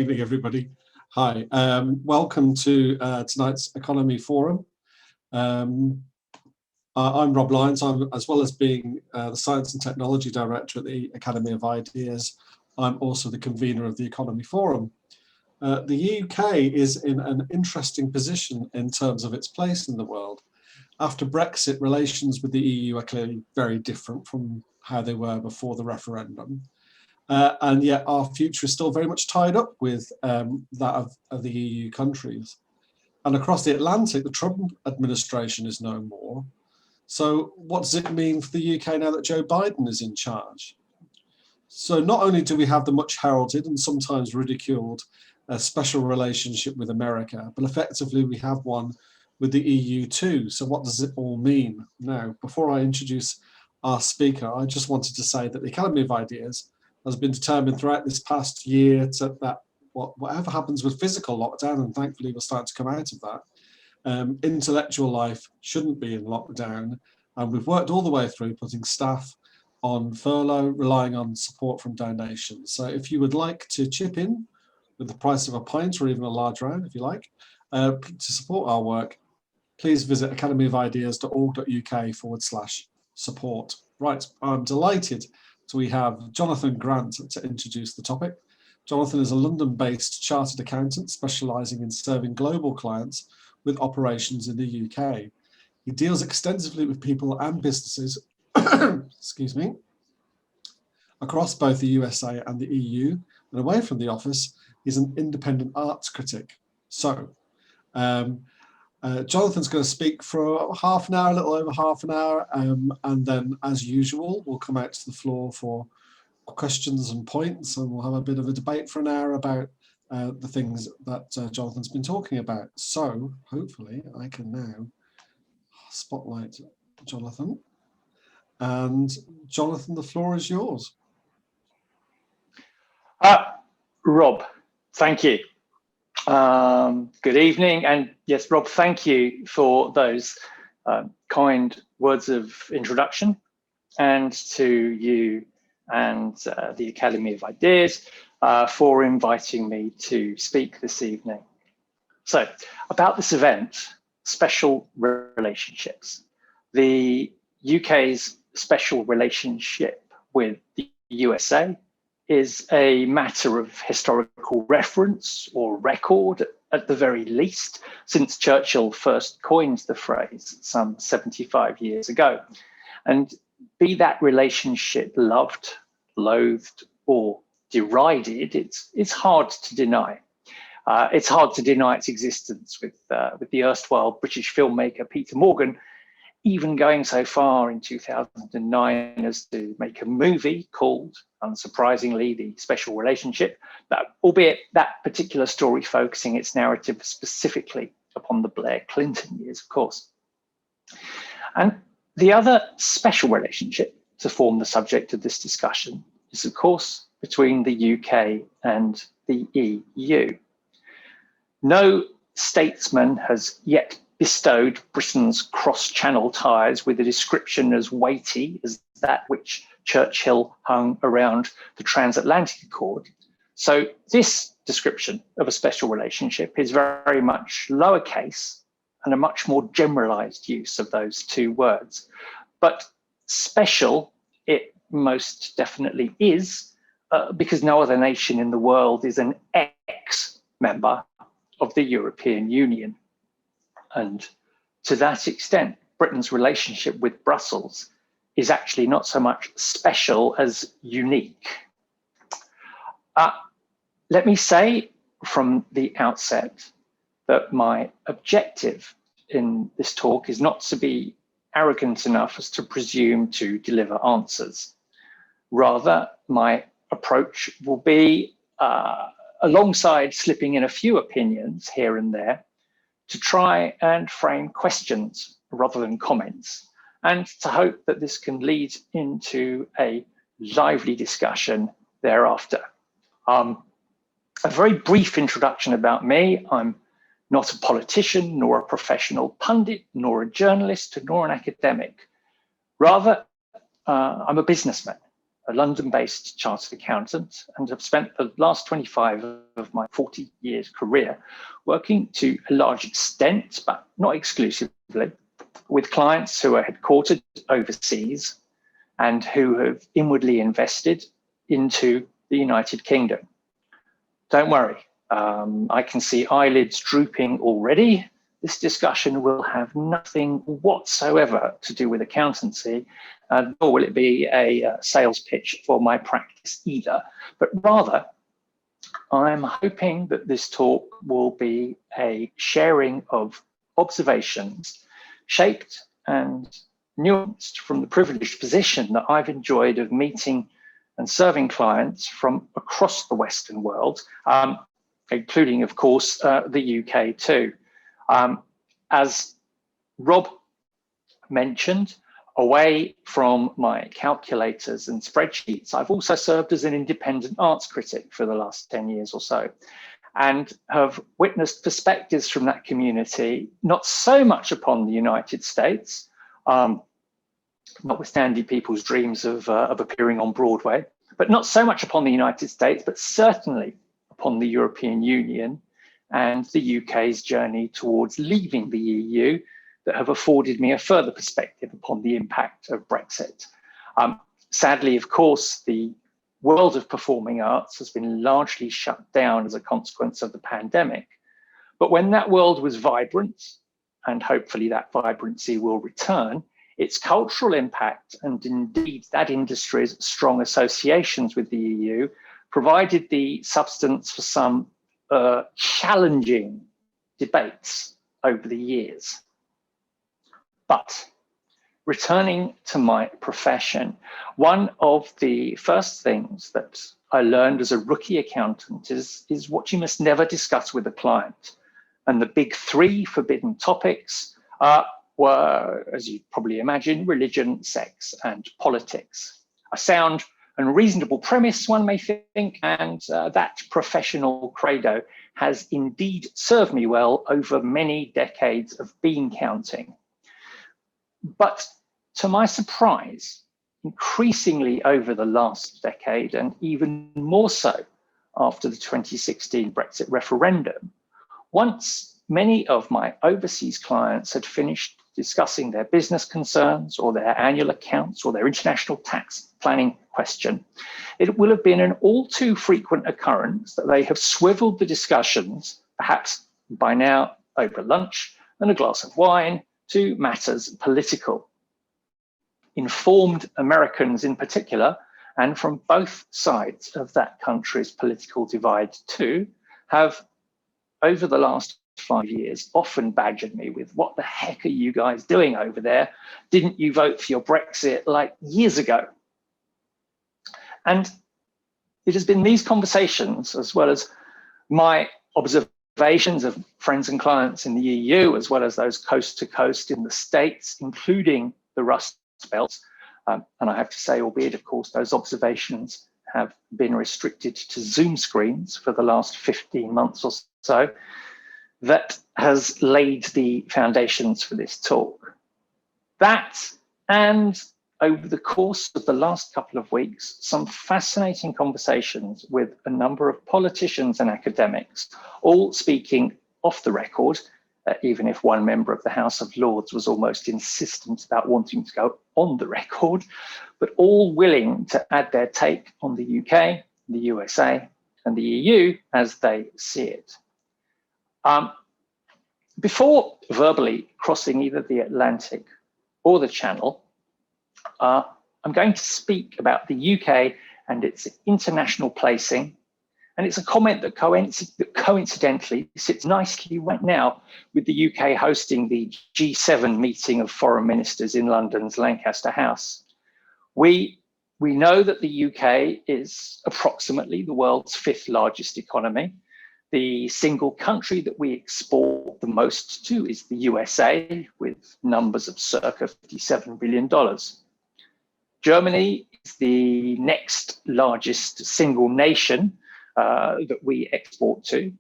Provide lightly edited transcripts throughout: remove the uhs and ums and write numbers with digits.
evening, everybody. Hi, welcome to tonight's Economy Forum. I'm Rob Lyons. As well as being the Science and Technology Director at the Academy of Ideas, I'm also the convener of the Economy Forum. The UK is in an interesting position in terms of its place in the world. After Brexit, relations with the EU are clearly very different from how they were before the referendum. And yet our future is still very much tied up with that of the EU countries. And across the Atlantic, the Trump administration is no more. So what does it mean for the UK now that Joe Biden is in charge? So not only do we have the much heralded and sometimes ridiculed special relationship with America, but effectively we have one with the EU too. So what does it all mean? Now, before I introduce our speaker, I just wanted to say that the Academy of Ideas has been determined throughout this past year that whatever happens with physical lockdown, and thankfully we're starting to come out of that, intellectual life shouldn't be in lockdown. And we've worked all the way through putting staff on furlough, relying on support from donations. So if you would like to chip in with the price of a pint or even a large round, if you like, to support our work, please visit academyofideas.org.uk/support. Right, I'm delighted. So we have Jonathan Grant to introduce the topic. Jonathan is a London-based chartered accountant specialising in serving global clients with operations in the UK. He deals extensively with people and businesses, excuse me, across both the USA and the EU, and away from the office, he's an independent arts critic. So, Jonathan's going to speak for half an hour, a little over half an hour, and then, as usual, we'll come out to the floor for questions and points, and we'll have a bit of a debate for an hour about the things that Jonathan's been talking about. So, hopefully, I can now spotlight Jonathan. And Jonathan, the floor is yours. Rob, thank you. Good evening, and yes, Rob, thank you for those kind words of introduction, and to you and the Academy of Ideas for inviting me to speak this evening. So, about this event, special relationships. The UK's special relationship with the USA is a matter of historical reference or record at the very least, since Churchill first coined the phrase some 75 years ago. And be that relationship loved, loathed, or derided, it's hard to deny. It's hard to deny its existence with the erstwhile British filmmaker Peter Morgan even going so far in 2009 as to make a movie called, unsurprisingly, The Special Relationship, albeit that particular story focusing its narrative specifically upon the Blair Clinton years, of course. And the other special relationship to form the subject of this discussion is, of course, between the UK and the EU. No statesman has yet bestowed Britain's cross-channel ties with a description as weighty as that which Churchill hung around the transatlantic accord. So this description of a special relationship is very much lowercase and a much more generalized use of those two words. But special it most definitely is, because no other nation in the world is an ex-member of the European Union. And to that extent, Britain's relationship with Brussels is actually not so much special as unique. Let me say from the outset that my objective in this talk is not to be arrogant enough as to presume to deliver answers. Rather, my approach will be, alongside slipping in a few opinions here and there, to try and frame questions rather than comments, and to hope that this can lead into a lively discussion thereafter. A very brief introduction about me. I'm not a politician, nor a professional pundit, nor a journalist, nor an academic. Rather, I'm a businessman, a London-based chartered accountant and have spent the last 25 of my 40 years career working to a large extent, but not exclusively, with clients who are headquartered overseas and who have inwardly invested into the United Kingdom. Don't worry, I can see eyelids drooping already. This discussion will have nothing whatsoever to do with accountancy, nor will it be a sales pitch for my practice either. But rather, I'm hoping that this talk will be a sharing of observations shaped and nuanced from the privileged position that I've enjoyed of meeting and serving clients from across the Western world, including, of course, the UK too. As Rob mentioned, away from my calculators and spreadsheets, I've also served as an independent arts critic for the last 10 years or so, and have witnessed perspectives from that community, not so much upon the United States, notwithstanding people's dreams of appearing on Broadway, but not so much upon the United States, but certainly upon the European Union and the UK's journey towards leaving the EU, that have afforded me a further perspective upon the impact of Brexit. Sadly, of course, the world of performing arts has been largely shut down as a consequence of the pandemic. But when that world was vibrant, and hopefully that vibrancy will return, its cultural impact and indeed that industry's strong associations with the EU provided the substance for some challenging debates over the years. But returning to my profession, one of the first things that I learned as a rookie accountant is what you must never discuss with a client. And the big three forbidden topics were, as you probably imagine, religion, sex, and politics. A sound and reasonable premise, one may think, and that professional credo has indeed served me well over many decades of bean counting. But to my surprise, increasingly over the last decade, and even more so after the 2016 Brexit referendum, once many of my overseas clients had finished discussing their business concerns or their annual accounts or their international tax planning question, it will have been an all too frequent occurrence that they have swiveled the discussions, perhaps by now over lunch and a glass of wine, to matters political. Informed Americans in particular, and from both sides of that country's political divide too, have over the last 5 years often badgered me with, what the heck are you guys doing over there? Didn't you vote for your Brexit like years ago? And it has been these conversations, as well as my observations of friends and clients in the EU, as well as those coast to coast in the States, including the Rust Belt. And I have to say, albeit of course, those observations have been restricted to Zoom screens for the last 15 months or so, that has laid the foundations for this talk. That, and over the course of the last couple of weeks, some fascinating conversations with a number of politicians and academics, all speaking off the record, even if one member of the House of Lords was almost insistent about wanting to go on the record, but all willing to add their take on the UK, the USA, and the EU as they see it. Before verbally crossing either the Atlantic or the Channel, I'm going to speak about the UK and its international placing. And it's a comment that coincidentally sits nicely right now with the UK hosting the G7 meeting of foreign ministers in London's Lancaster House. We know that the UK is approximately the world's 5th largest economy. The single country that we export the most to is the USA, with numbers of circa $57 billion. Germany is the next largest single nation that we export to,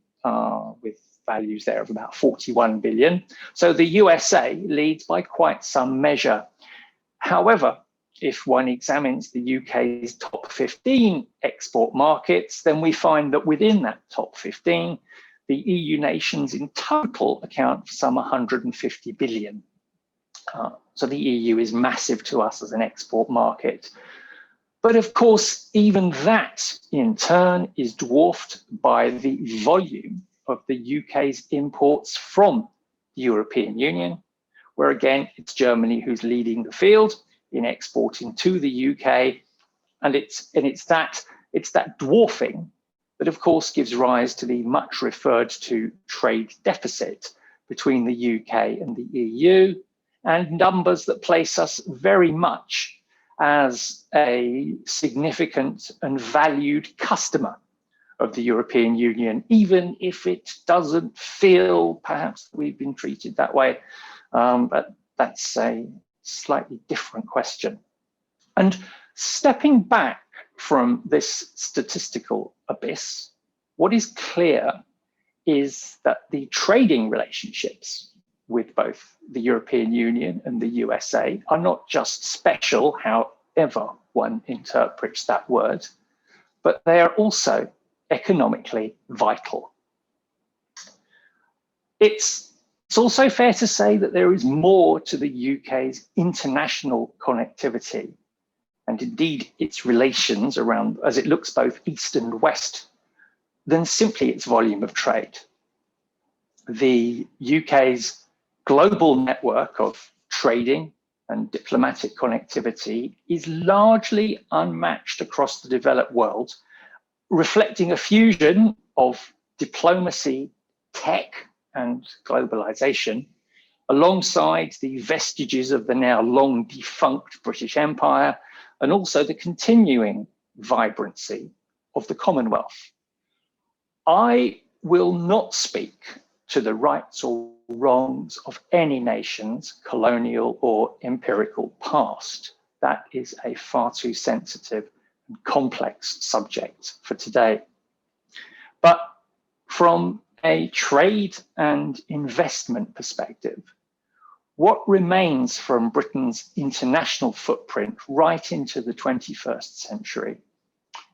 with values there of about 41 billion. So the USA leads by quite some measure. However, if one examines the UK's top 15 export markets, then we find that within that top 15, the EU nations in total account for some 150 billion. So the EU is massive to us as an export market. But of course, even that in turn is dwarfed by the volume of the UK's imports from the European Union, where again, it's Germany who's leading the field in exporting to the UK. And it's that dwarfing that of course gives rise to the much referred to trade deficit between the UK and the EU, and numbers that place us very much as a significant and valued customer of the European Union, even if it doesn't feel perhaps we've been treated that way. But that's a slightly different question. And stepping back from this statistical abyss, what is clear is that the trading relationships with both the European Union and the USA are not just special, however one interprets that word, but they are also economically vital. It's also fair to say that there is more to the UK's international connectivity, and indeed its relations around, as it looks both east and west, than simply its volume of trade. The UK's global network of trading and diplomatic connectivity is largely unmatched across the developed world, reflecting a fusion of diplomacy, tech, and globalization, alongside the vestiges of the now long defunct British Empire, and also the continuing vibrancy of the Commonwealth. I will not speak to the rights or wrongs of any nation's colonial or empirical past. That is a far too sensitive and complex subject for today. But from a trade and investment perspective, what remains from Britain's international footprint right into the 21st century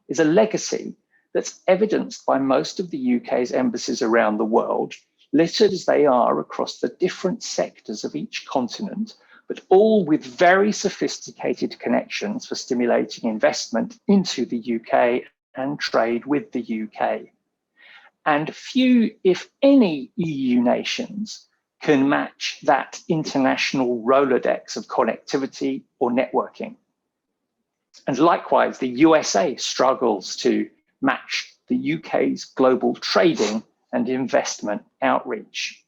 is a legacy that's evidenced by most of the UK's embassies around the world, littered as they are across the different sectors of each continent, but all with very sophisticated connections for stimulating investment into the UK and trade with the UK. And few, if any, EU nations can match that international Rolodex of connectivity or networking. And likewise, the USA struggles to match the UK's global trading and investment outreach.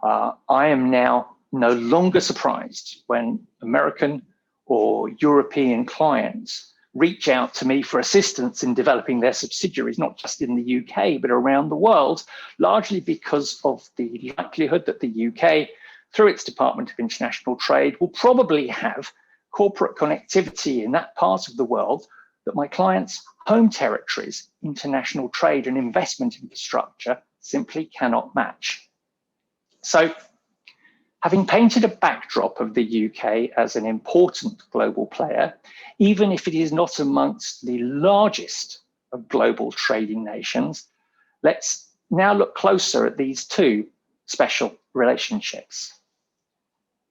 I am now no longer surprised when American or European clients reach out to me for assistance in developing their subsidiaries, not just in the UK, but around the world, largely because of the likelihood that the UK, through its Department of International Trade, will probably have corporate connectivity in that part of the world that my clients' home territories, international trade and investment infrastructure simply cannot match. So, having painted a backdrop of the UK as an important global player, even if it is not amongst the largest of global trading nations, let's now look closer at these two special relationships.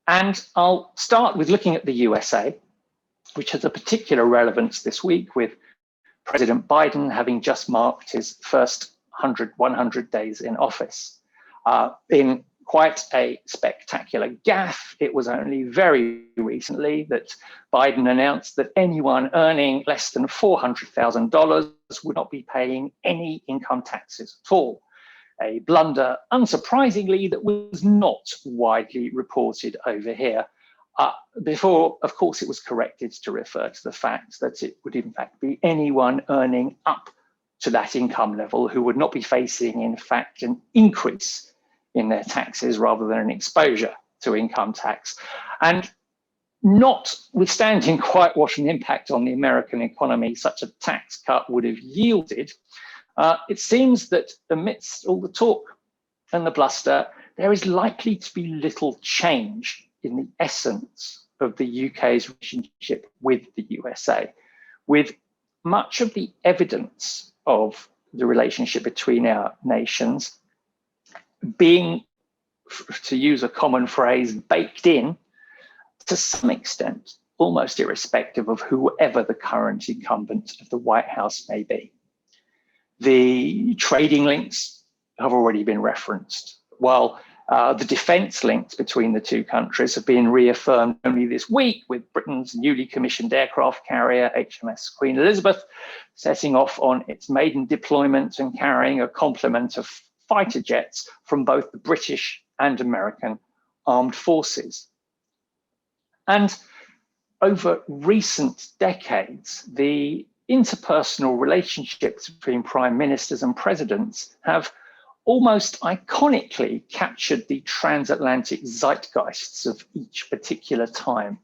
And I'll start with looking at the USA, which has a particular relevance this week, with President Biden having just marked his first 100 days in office. In quite a spectacular gaffe, it was only very recently that Biden announced that anyone earning less than $400,000 would not be paying any income taxes at all. A blunder, unsurprisingly, that was not widely reported over here. Before, of course, it was corrected to refer to the fact that it would in fact be anyone earning up to that income level who would not be facing, in fact, an increase in their taxes rather than an exposure to income tax. And notwithstanding quite what an impact on the American economy such a tax cut would have yielded, it seems that amidst all the talk and the bluster, there is likely to be little change in the essence of the UK's relationship with the USA, with much of the evidence of the relationship between our nations being, to use a common phrase, baked in to some extent, almost irrespective of whoever the current incumbent of the White House may be. The trading links have already been referenced, while the defence links between the two countries have been reaffirmed only this week, with Britain's newly commissioned aircraft carrier HMS Queen Elizabeth setting off on its maiden deployment and carrying a complement of fighter jets from both the British and American armed forces. And over recent decades, the interpersonal relationships between prime ministers and presidents have almost iconically captured the transatlantic zeitgeists of each particular time.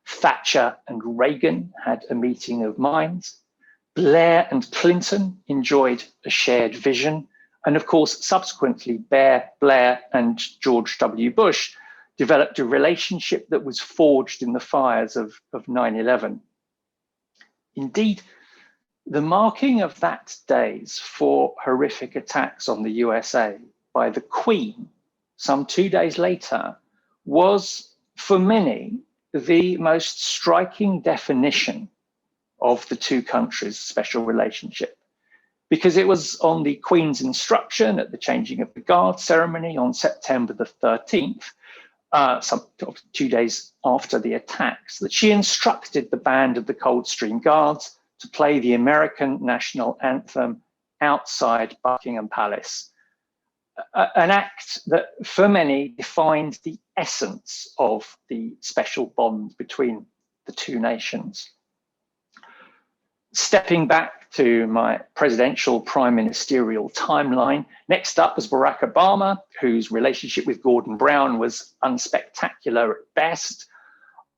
Thatcher and Reagan had a meeting of minds. Blair and Clinton enjoyed a shared vision. And of course, subsequently, Blair and George W. Bush developed a relationship that was forged in the fires of 9/11. Indeed, the marking of that day's four horrific attacks on the USA by the Queen, some 2 days later, was, for many, the most striking definition of the two countries' special relationship, because it was on the Queen's instruction at the changing of the guard ceremony on September the 13th, some 2 days after the attacks, that she instructed the band of the Coldstream Guards to play the American national anthem outside Buckingham Palace, an act that for many defined the essence of the special bond between the two nations. Stepping back to my presidential prime ministerial timeline, next up was Barack Obama, whose relationship with Gordon Brown was unspectacular at best.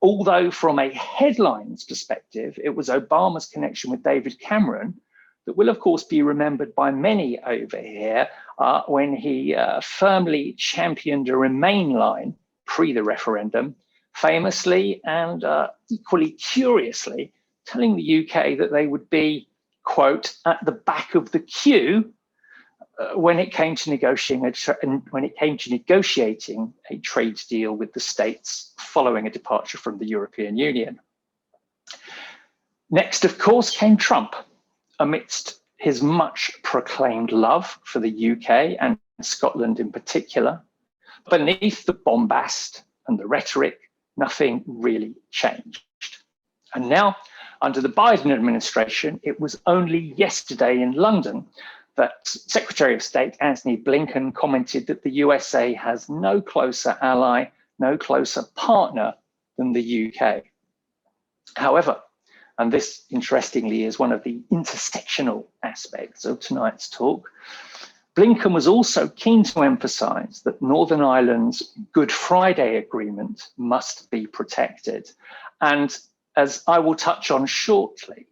Although from a headlines perspective, it was Obama's connection with David Cameron that will, of course, be remembered by many over here when he firmly championed a Remain line pre the referendum, famously and equally curiously telling the UK that they would be, quote, at the back of the queue when it came to negotiating a trade deal with the States following a departure from the European Union. Next, of course, came Trump, amidst his much proclaimed love for the UK and Scotland in particular. Beneath the bombast and the rhetoric, nothing really changed. And now, under the Biden administration, it was only yesterday in London that Secretary of State Antony Blinken commented that the USA has no closer ally, no closer partner than the UK. However, and this interestingly is one of the intersectional aspects of tonight's talk, Blinken was also keen to emphasize that Northern Ireland's Good Friday Agreement must be protected. And as I will touch on shortly,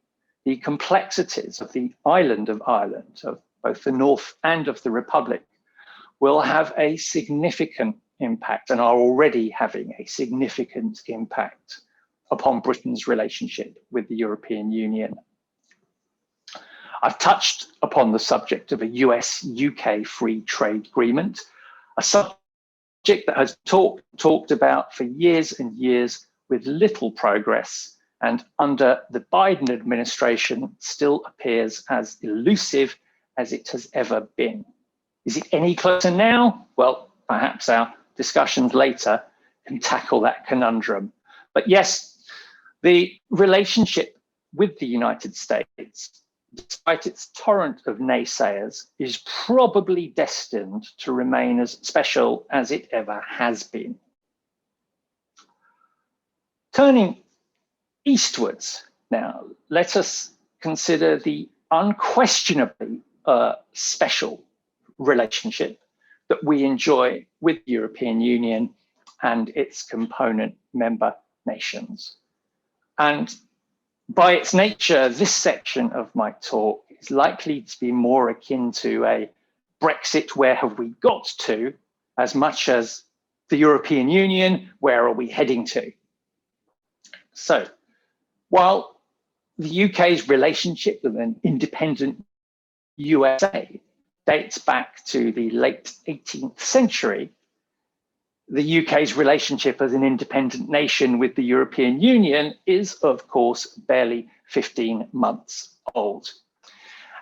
the complexities of the island of Ireland, of both the North and of the Republic, will have a significant impact and are already having a significant impact upon Britain's relationship with the European Union. I've touched upon the subject of a US-UK free trade agreement, a subject that has talked about for years and years with little progress, and under the Biden administration still appears as elusive as it has ever been. Is it any closer now? Well, perhaps our discussions later can tackle that conundrum. But yes, the relationship with the United States, despite its torrent of naysayers, is probably destined to remain as special as it ever has been. Turning eastwards now, let us consider the unquestionably special relationship that we enjoy with the European Union and its component member nations. And by its nature, this section of my talk is likely to be more akin to a Brexit, where have we got to, as much as the European Union, where are we heading to? So, while the UK's relationship with an independent USA dates back to the late 18th century, the UK's relationship as an independent nation with the European Union is, of course, barely 15 months old.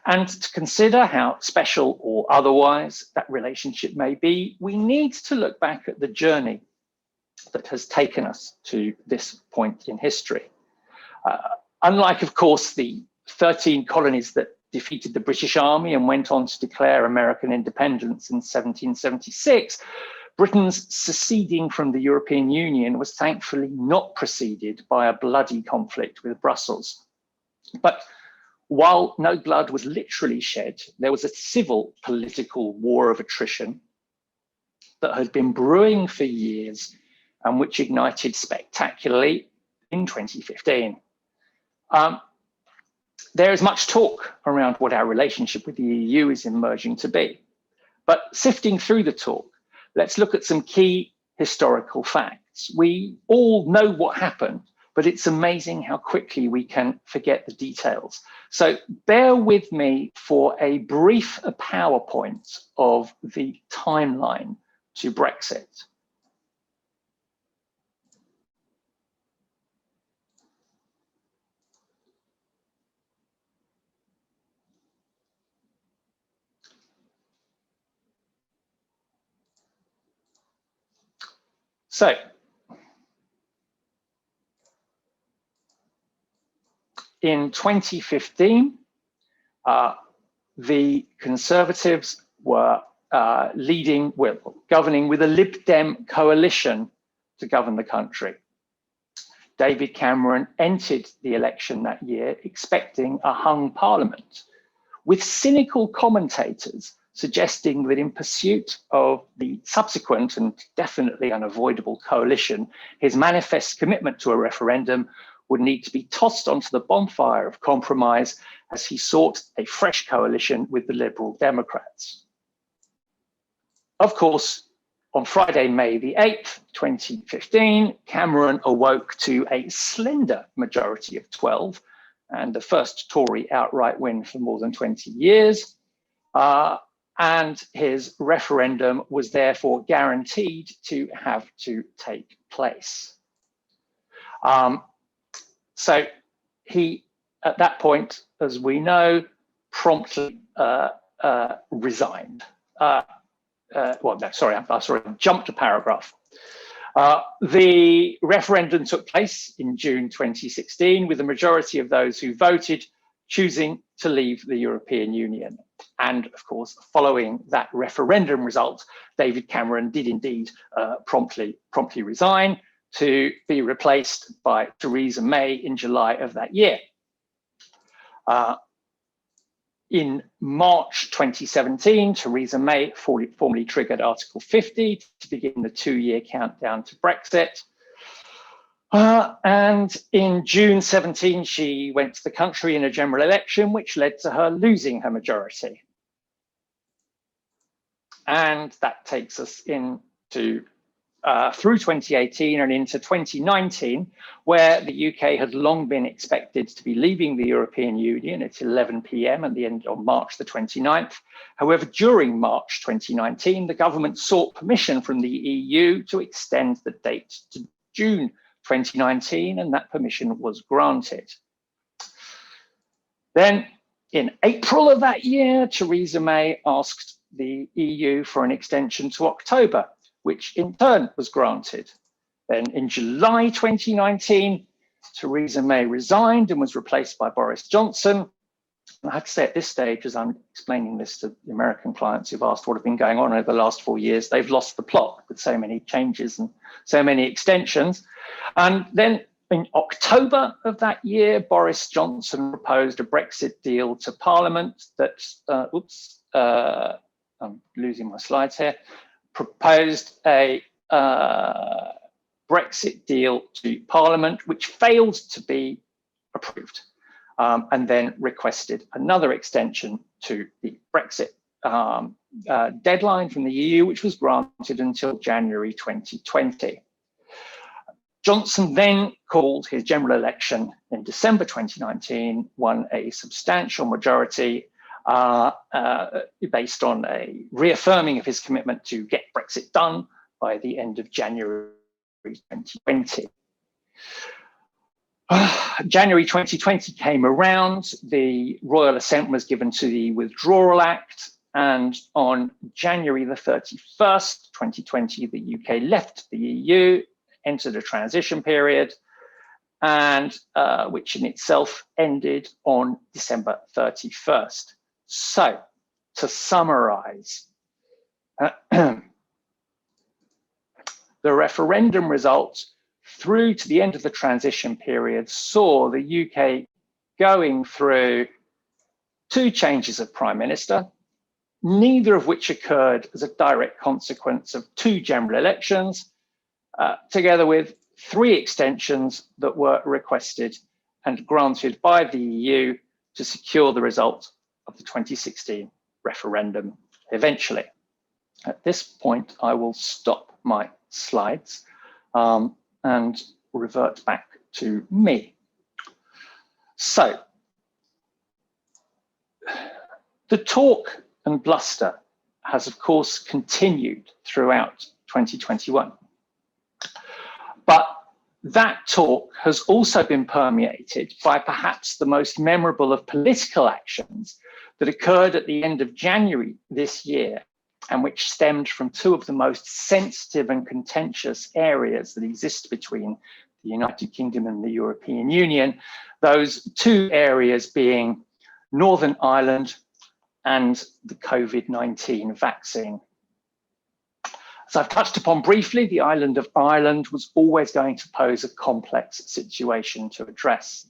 And to consider how special or otherwise that relationship may be, we need to look back at the journey that has taken us to this point in history. Unlike, of course, the 13 colonies that defeated the British Army and went on to declare American independence in 1776, Britain's seceding from the European Union was thankfully not preceded by a bloody conflict with Brussels. But while no blood was literally shed, there was a civil political war of attrition that had been brewing for years and which ignited spectacularly in 2015. There is much talk around what our relationship with the EU is emerging to be. But sifting through the talk, let's look at some key historical facts. We all know what happened, but it's amazing how quickly we can forget the details. So bear with me for a brief PowerPoint of the timeline to Brexit. So, in 2015, the Conservatives were governing with a Lib Dem coalition to govern the country. David Cameron entered the election that year expecting a hung parliament, with cynical commentators suggesting that in pursuit of the subsequent and definitely unavoidable coalition, his manifest commitment to a referendum would need to be tossed onto the bonfire of compromise as he sought a fresh coalition with the Liberal Democrats. Of course, on Friday, May the 8th, 2015, Cameron awoke to a slender majority of 12 and the first Tory outright win for more than 20 years. And his referendum was therefore guaranteed to have to take place. So he, at that point, as we know, promptly resigned. Jumped a paragraph. The referendum took place in June 2016, with the majority of those who voted choosing to leave the European Union. And of course, following that referendum result, David Cameron did indeed promptly resign to be replaced by Theresa May in July of that year. In March 2017, Theresa May formally triggered Article 50 to begin the 2-year countdown to Brexit. And in June 17, she went to the country in a general election, which led to her losing her majority. And that takes us into through 2018 and into 2019, where the UK had long been expected to be leaving the European Union at 11 p.m. at the end of March the 29th. However, during March 2019, the government sought permission from the EU to extend the date to June 2019, and that permission was granted. Then in April of that year, Theresa May asked the EU for an extension to October, which in turn was granted. Then in July 2019, Theresa May resigned and was replaced by Boris Johnson. And I have to say at this stage, as I'm explaining this to the American clients who've asked what have been going on over the last 4 years, they've lost the plot with so many changes and so many extensions. And then in October of that year, Boris Johnson proposed a Brexit deal to Parliament that, I'm losing my slides here, proposed a Brexit deal to Parliament, which failed to be approved, and then requested another extension to the Brexit deadline from the EU, which was granted until January 2020. Johnson then called his general election in December 2019, won a substantial majority based on a reaffirming of his commitment to get Brexit done by the end of January 2020. January 2020 came around, the royal assent was given to the Withdrawal Act, and on January the 31st, 2020, the UK left the EU, entered a transition period, and which in itself ended on December 31st. So, to summarize, the referendum results through to the end of the transition period saw the UK going through 2 changes of Prime Minister, neither of which occurred as a direct consequence of 2 general elections, together with 3 extensions that were requested and granted by the EU to secure the result of the 2016 referendum eventually. At this point, I will stop my slides and revert back to me. So, the talk and bluster has, of course, continued throughout 2021. But that talk has also been permeated by perhaps the most memorable of political actions that occurred at the end of January this year, and which stemmed from 2 of the most sensitive and contentious areas that exist between the United Kingdom and the European Union, those 2 areas being Northern Ireland and the COVID-19 vaccine. As I've touched upon briefly, the island of Ireland was always going to pose a complex situation to address.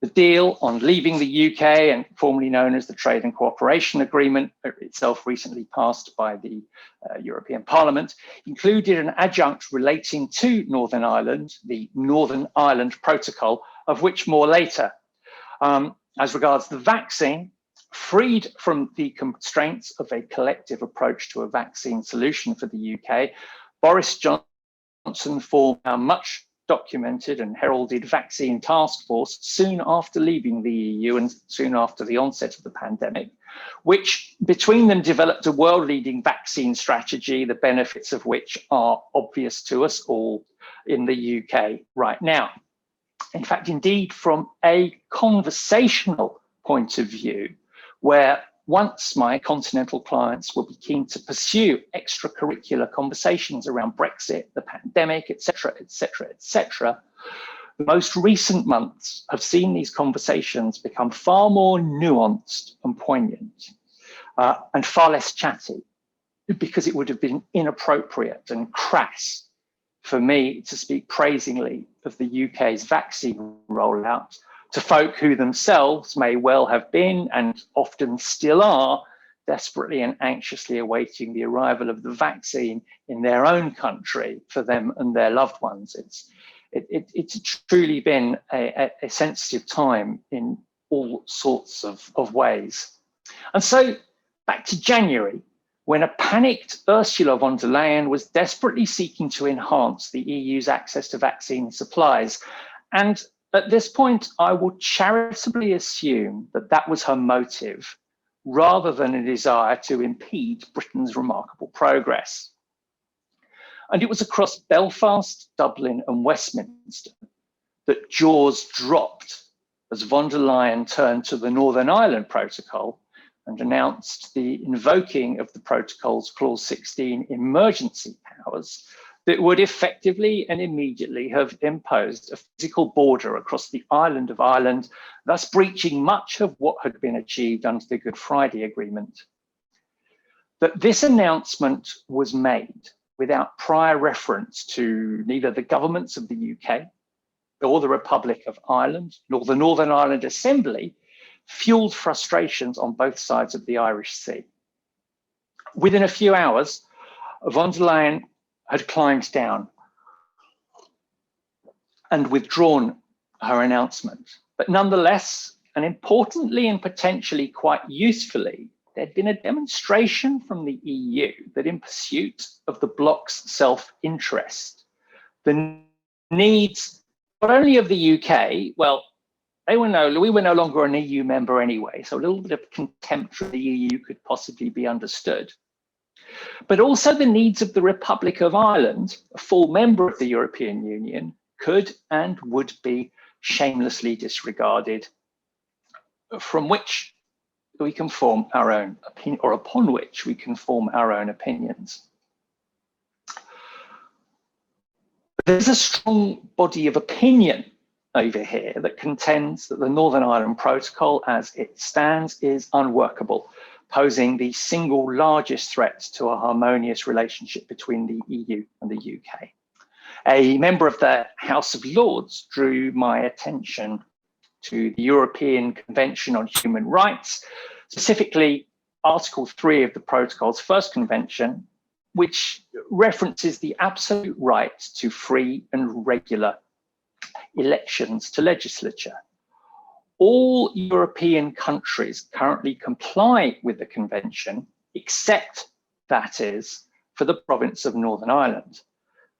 The deal on leaving the UK, and formerly known as the Trade and Cooperation Agreement, itself recently passed by the European Parliament, included an adjunct relating to Northern Ireland, the Northern Ireland Protocol, of which more later. As regards the vaccine, freed from the constraints of a collective approach to a vaccine solution for the UK, Boris Johnson formed a much documented and heralded vaccine task force soon after leaving the EU and soon after the onset of the pandemic, which between them developed a world-leading vaccine strategy, the benefits of which are obvious to us all in the UK right now. In fact, indeed, from a conversational point of view, where once my continental clients will be keen to pursue extracurricular conversations around Brexit, the pandemic, etc., etc., etc., the most recent months have seen these conversations become far more nuanced and poignant and far less chatty, because it would have been inappropriate and crass for me to speak praisingly of the UK's vaccine rollout to folk who themselves may well have been and often still are desperately and anxiously awaiting the arrival of the vaccine in their own country for them and their loved ones. It's truly been a sensitive time in all sorts of ways. And so back to January, when a panicked Ursula von der Leyen was desperately seeking to enhance the EU's access to vaccine supplies. And at this point, I will charitably assume that that was her motive, rather than a desire to impede Britain's remarkable progress. And it was across Belfast, Dublin, and Westminster that jaws dropped as von der Leyen turned to the Northern Ireland Protocol and announced the invoking of the protocol's Clause 16 emergency powers that would effectively and immediately have imposed a physical border across the island of Ireland, thus breaching much of what had been achieved under the Good Friday Agreement. That this announcement was made without prior reference to neither the governments of the UK or the Republic of Ireland, nor the Northern Ireland Assembly, fueled frustrations on both sides of the Irish Sea. Within a few hours, von der Leyen had climbed down and withdrawn her announcement. But nonetheless, and importantly and potentially quite usefully, there'd been a demonstration from the EU that in pursuit of the bloc's self-interest, the needs not only of the UK, well, we were no longer an EU member anyway, so a little bit of contempt for the EU could possibly be understood. But also the needs of the Republic of Ireland, a full member of the European Union, could and would be shamelessly disregarded, from which we can form our own opinion, or upon which we can form our own opinions. There's a strong body of opinion over here that contends that the Northern Ireland Protocol as it stands is unworkable, posing the single largest threat to a harmonious relationship between the EU and the UK. A member of the House of Lords drew my attention to the European Convention on Human Rights, specifically Article 3 of the Protocol's first convention, which references the absolute right to free and regular elections to legislature. All European countries currently comply with the convention, except, that is, for the province of Northern Ireland.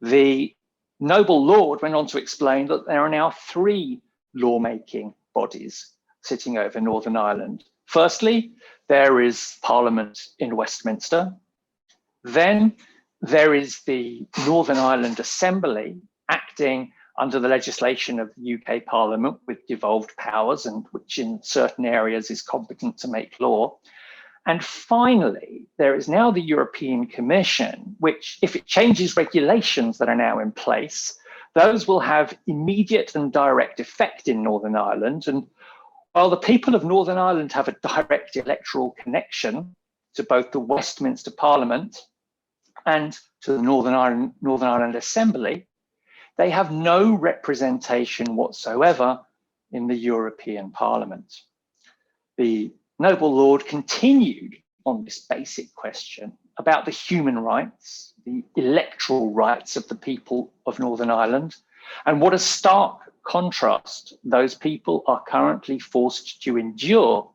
The noble lord went on to explain that there are now 3 lawmaking bodies sitting over Northern Ireland. Firstly, there is Parliament in Westminster. Then there is the Northern Ireland Assembly, acting under the legislation of the UK Parliament with devolved powers, and which in certain areas is competent to make law. And finally, there is now the European Commission, which, if it changes regulations that are now in place, those will have immediate and direct effect in Northern Ireland. And while the people of Northern Ireland have a direct electoral connection to both the Westminster Parliament and to the Northern Ireland Assembly, they have no representation whatsoever in the European Parliament. The noble lord continued on this basic question about the human rights, the electoral rights of the people of Northern Ireland, and what a stark contrast those people are currently forced to endure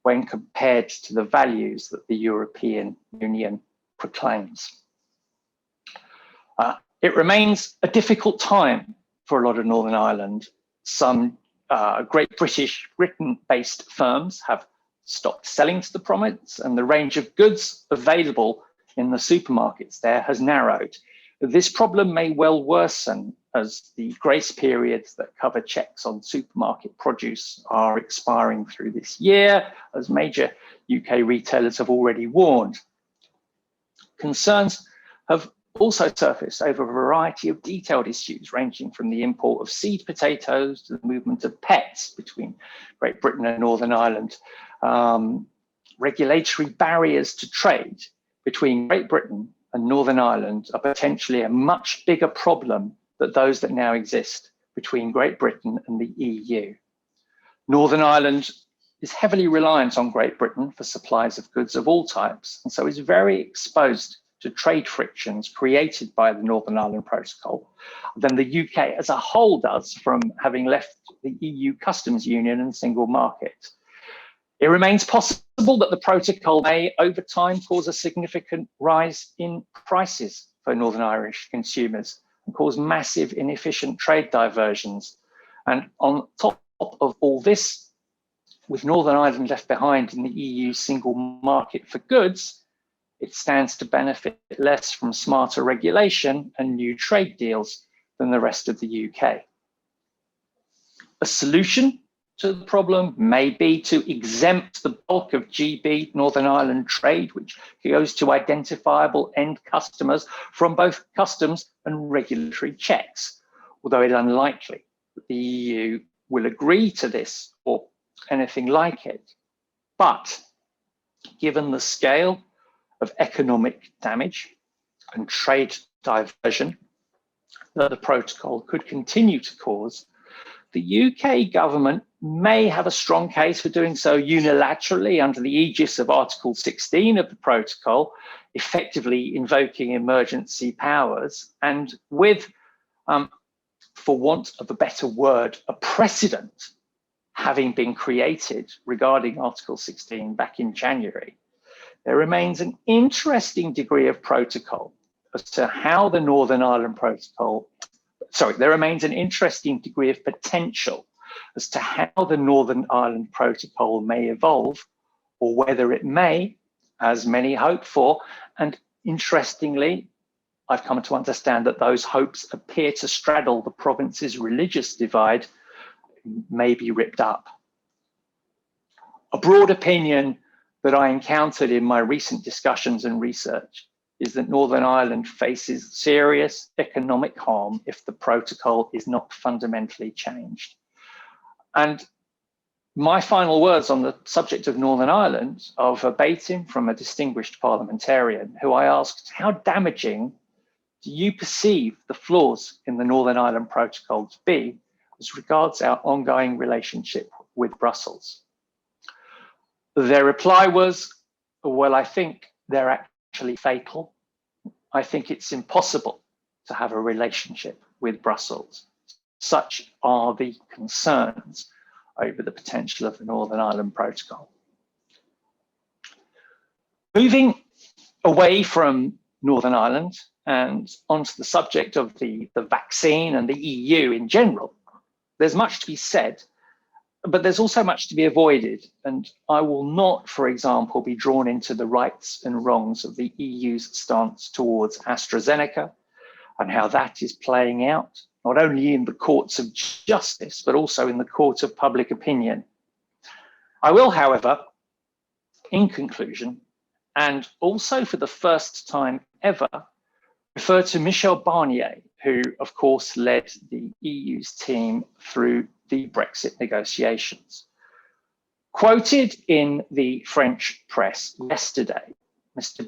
when compared to the values that the European Union proclaims. It remains a difficult time for a lot of Northern Ireland. Some Great Britain-based firms have stopped selling to the province, and the range of goods available in the supermarkets there has narrowed. This problem may well worsen as the grace periods that cover checks on supermarket produce are expiring through this year, as major UK retailers have already warned. Concerns have also surfaced over a variety of detailed issues, ranging from the import of seed potatoes to the movement of pets between Great Britain and Northern Ireland. Regulatory barriers to trade between Great Britain and Northern Ireland are potentially a much bigger problem than those that now exist between Great Britain and the EU. Northern Ireland is heavily reliant on Great Britain for supplies of goods of all types, and so is very exposed to trade frictions created by the Northern Ireland Protocol than the UK as a whole does from having left the EU customs union and single market. It remains possible that the protocol may, over time, cause a significant rise in prices for Northern Irish consumers and cause massive inefficient trade diversions. And on top of all this, with Northern Ireland left behind in the EU single market for goods, it stands to benefit less from smarter regulation and new trade deals than the rest of the UK. A solution to the problem may be to exempt the bulk of GB Northern Ireland trade, which goes to identifiable end customers, from both customs and regulatory checks, although it's unlikely that the EU will agree to this or anything like it. But given the scale of economic damage and trade diversion that the protocol could continue to cause, the UK government may have a strong case for doing so unilaterally under the aegis of Article 16 of the protocol, effectively invoking emergency powers, and with, for want of a better word, a precedent having been created regarding Article 16 back in January. There remains an interesting degree of protocol as to how the Northern Ireland Protocol an interesting degree of potential as to how the Northern Ireland Protocol may evolve, or whether it may, as many hope for. And interestingly, I've come to understand that those hopes appear to straddle the province's religious divide, may be ripped up. A broad opinion that I encountered in my recent discussions and research is that Northern Ireland faces serious economic harm if the protocol is not fundamentally changed. And my final words on the subject of Northern Ireland are verbatim from a distinguished parliamentarian who I asked, how damaging do you perceive the flaws in the Northern Ireland Protocol to be as regards our ongoing relationship with Brussels? Their reply was, well, I think they're actually fatal. I think it's impossible to have a relationship with Brussels. Such are the concerns over the potential of the Northern Ireland Protocol. Moving away from Northern Ireland and onto the subject of the vaccine and the EU in general, there's much to be said, but there's also much to be avoided. And I will not, for example, be drawn into the rights and wrongs of the EU's stance towards AstraZeneca and how that is playing out, not only in the courts of justice, but also in the court of public opinion. I will, however, in conclusion, and also for the first time ever, refer to Michel Barnier, who of course led the EU's team through the Brexit negotiations. Quoted in the French press yesterday,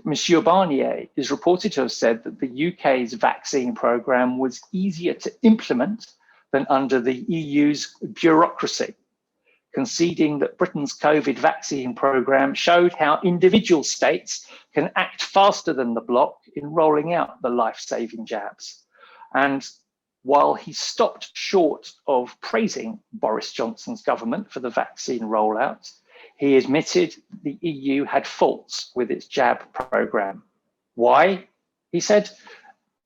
Monsieur Barnier is reported to have said that the UK's vaccine programme was easier to implement than under the EU's bureaucracy, conceding that Britain's COVID vaccine programme showed how individual states can act faster than the bloc in rolling out the life-saving jabs. And while he stopped short of praising Boris Johnson's government for the vaccine rollout, he admitted the EU had faults with its jab programme. Why? He said,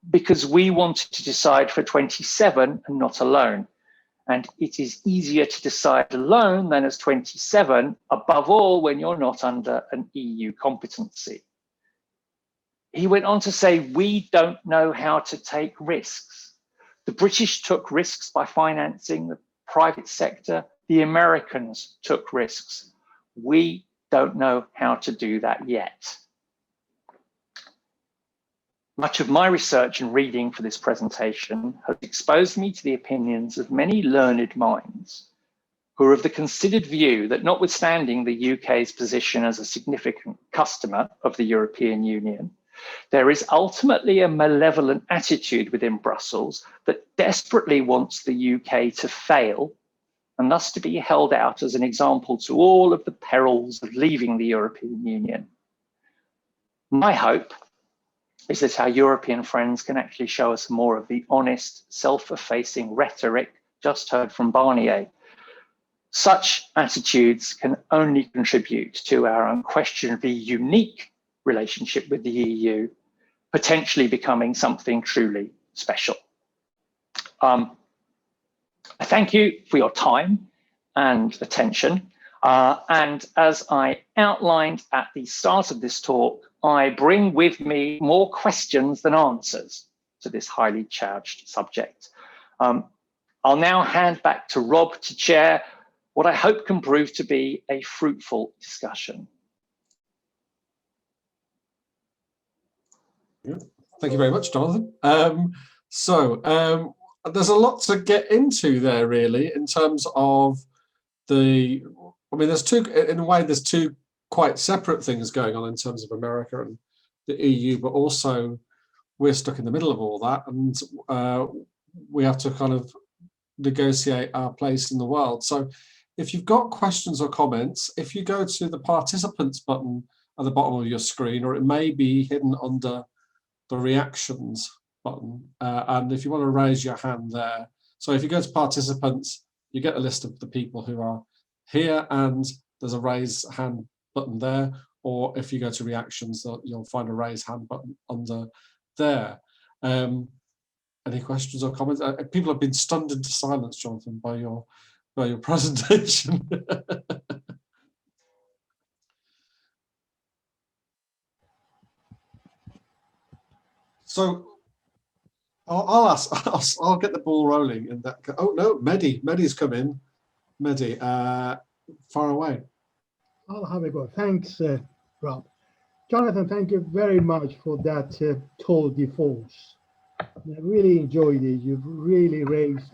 because we wanted to decide for 27 and not alone. And it is easier to decide alone than as 27, above all when you're not under an EU competency. He went on to say, we don't know how to take risks. The British took risks by financing the private sector. The Americans took risks. We don't know how to do that yet. Much of my research and reading for this presentation has exposed me to the opinions of many learned minds who are of the considered view that, notwithstanding the UK's position as a significant customer of the European Union, there is ultimately a malevolent attitude within Brussels that desperately wants the UK to fail and thus to be held out as an example to all of the perils of leaving the European Union. My hope is that our European friends can actually show us more of the honest, self-effacing rhetoric just heard from Barnier. Such attitudes can only contribute to our unquestionably unique relationship with the EU, potentially becoming something truly special. I thank you for your time and attention. And as I outlined at the start of this talk, I bring with me more questions than answers to this highly charged subject. I'll now hand back to Rob to chair what I hope can prove to be a fruitful discussion. Thank you very much, Jonathan. There's a lot to get into there, really, in terms of there's two quite separate things going on in terms of America and the EU, but also we're stuck in the middle of all that, and we have to kind of negotiate our place in the world. So if you've got questions or comments, if you go to the participants button at the bottom of your screen, or it may be hidden under the reactions button, and if you want to raise your hand there. So if you go to participants, you get a list of the people who are here, and there's a raise hand button there, or if you go to reactions, you'll find a raise hand button under there. And any questions or comments? People have been stunned into silence, Jonathan, by your presentation. So I'll ask. I'll get the ball rolling. In that. Oh no, Mehdi's come in. Mehdi, far away. I'll have a go. Thanks, Rob. Jonathan, thank you very much for that tour de force. I really enjoyed it. You've really raised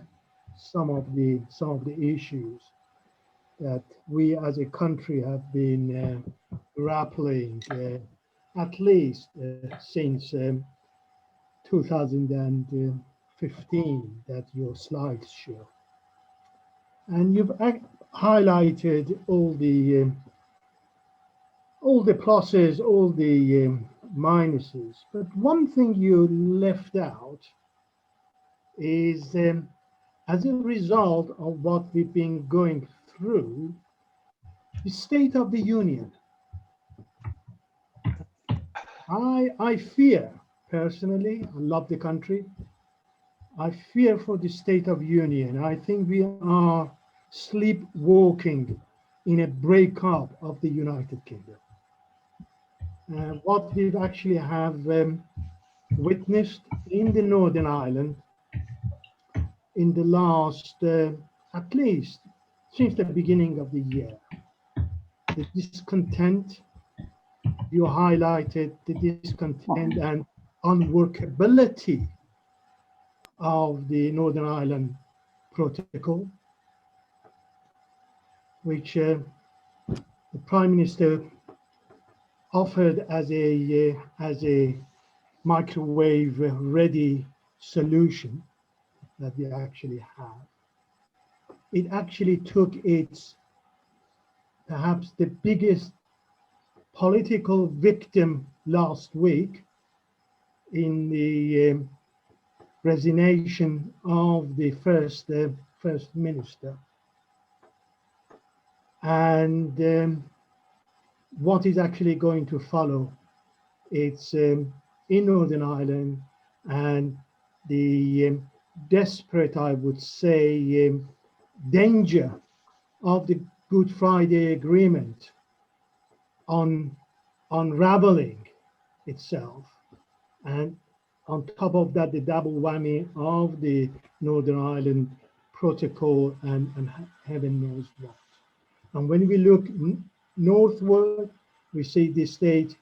some of the issues that we as a country have been grappling at least since 2015 that your slides show. And you've highlighted all the pluses, all the minuses. But one thing you left out is as a result of what we've been going through, the State of the Union. I fear, personally, I love the country. I fear for the State of Union. I think we are sleepwalking in a breakup of the United Kingdom. What we actually have witnessed in the Northern Ireland in the last, at least since the beginning of the year, the discontent, you highlighted the discontent and unworkability of the Northern Ireland Protocol, which the Prime Minister offered as a microwave-ready solution that we actually have. It actually took its perhaps the biggest political victim last week in the resignation of the first minister, and what is actually going to follow. It's in Northern Ireland, and the desperate, I would say, danger of the Good Friday Agreement unraveling itself, and on top of that, the double whammy of the Northern Ireland Protocol and heaven knows what. And when we look northward, we see the state,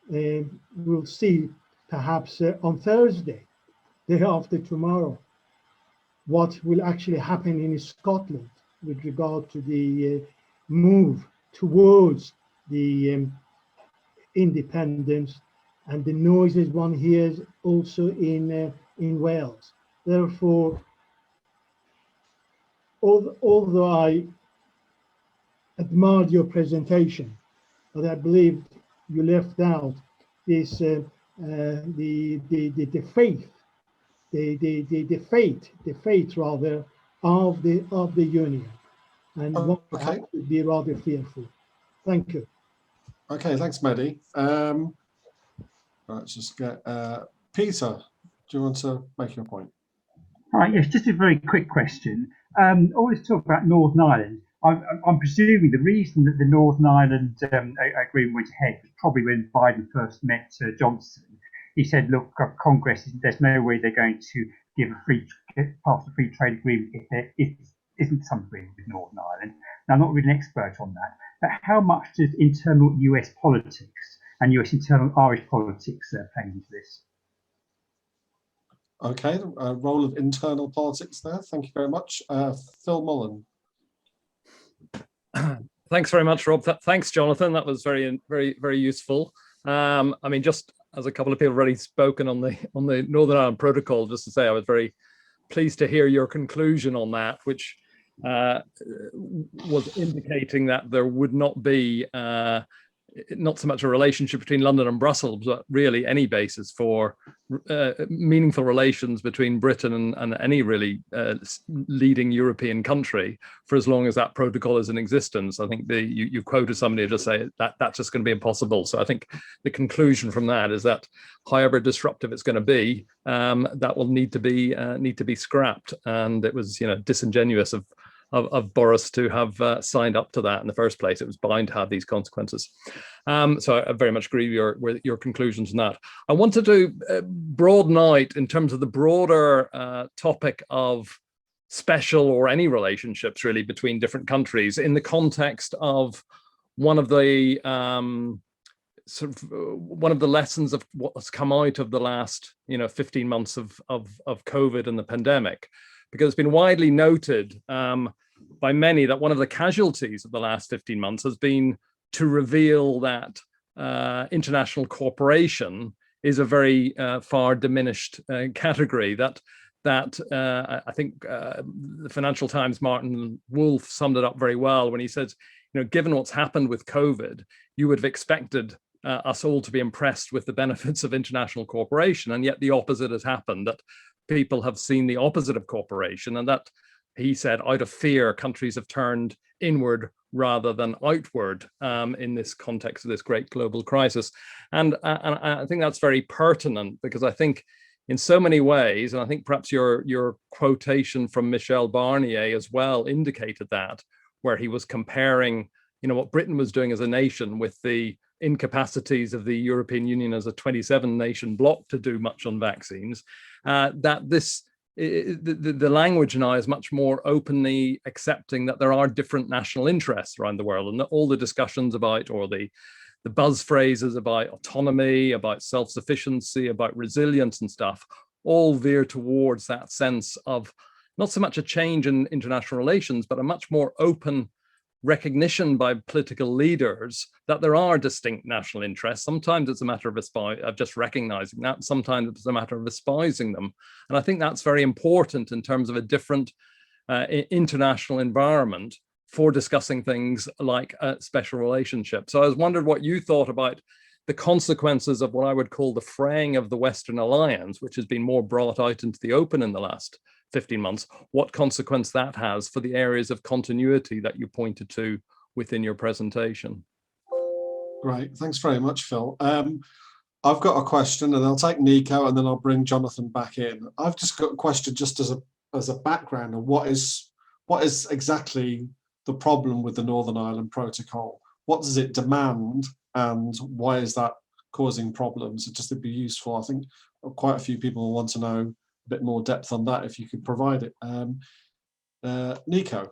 we'll see perhaps on Thursday, day after tomorrow, what will actually happen in Scotland with regard to the move towards the independence and the noises one hears also in Wales. Therefore, although I admired your presentation, but I believe you left out this the fate rather of the union, and what Okay. would be rather fearful. Thank you. Okay, thanks, Mehdi. Let's just get Peter. Do you want to make your point? Hi, yes, just a very quick question. Always talk about Northern Ireland. I'm presuming the reason that the Northern Ireland agreement went ahead was probably when Biden first met Johnson. He said, look, Congress, there's no way they're going to give pass a free trade agreement if there isn't some agreement with Northern Ireland. Now, I'm not really an expert on that, but how much does internal US politics and US internal Irish politics play into this? Okay, role of internal politics there. Thank you very much. Phil Mullen. Thanks very much, Rob. Thanks, Jonathan. That was very, very, very useful. I mean, just as a couple of people already spoken on the Northern Ireland Protocol, just to say I was very pleased to hear your conclusion on that, which was indicating that there would not be not so much a relationship between London and Brussels, but really any basis for meaningful relations between Britain and any really leading European country for as long as that protocol is in existence. I think you quoted somebody to say that that's just going to be impossible. So I think the conclusion from that is that however disruptive it's going to be, that will need to be scrapped. And it was, disingenuous of Boris to have signed up to that in the first place. It was bound to have these consequences. So I very much agree with your conclusions on that. I wanted to broaden out in terms of the broader topic of special or any relationships really between different countries in the context of one of the lessons of what's come out of the last 15 months of COVID and the pandemic. Because it's been widely noted by many that one of the casualties of the last 15 months has been to reveal that international cooperation is a very far diminished category. That I think the Financial Times' Martin Wolf summed it up very well when he said, given what's happened with COVID, you would have expected us all to be impressed with the benefits of international cooperation, and yet the opposite has happened, that people have seen the opposite of cooperation, and that, he said, out of fear, countries have turned inward rather than outward in this context of this great global crisis. And I think that's very pertinent, because I think in so many ways, and I think perhaps your quotation from Michel Barnier as well indicated that, where he was comparing, what Britain was doing as a nation with the incapacities of the European Union as a 27-nation bloc to do much on vaccines, that the language now is much more openly accepting that there are different national interests around the world, and that all the discussions about, or the buzz phrases about autonomy, about self-sufficiency, about resilience and stuff, all veer towards that sense of not so much a change in international relations, but a much more open recognition by political leaders that there are distinct national interests. Sometimes it's a matter of just recognizing that. Sometimes it's a matter of espousing them. And I think that's very important in terms of a different international environment for discussing things like a special relationship. So I was wondering what you thought about the consequences of what I would call the fraying of the Western alliance, which has been more brought out into the open in the last 15 months, what consequence that has for the areas of continuity that you pointed to within your presentation. Great, thanks very much, Phil. I've got a question, and I'll take Nico, and then I'll bring Jonathan back in. I've just got a question just as a background of what is exactly the problem with the Northern Ireland Protocol. What does it demand, and why is that causing problems? It'd just be useful. I think quite a few people will want to know a bit more depth on that if you could provide it. Nico.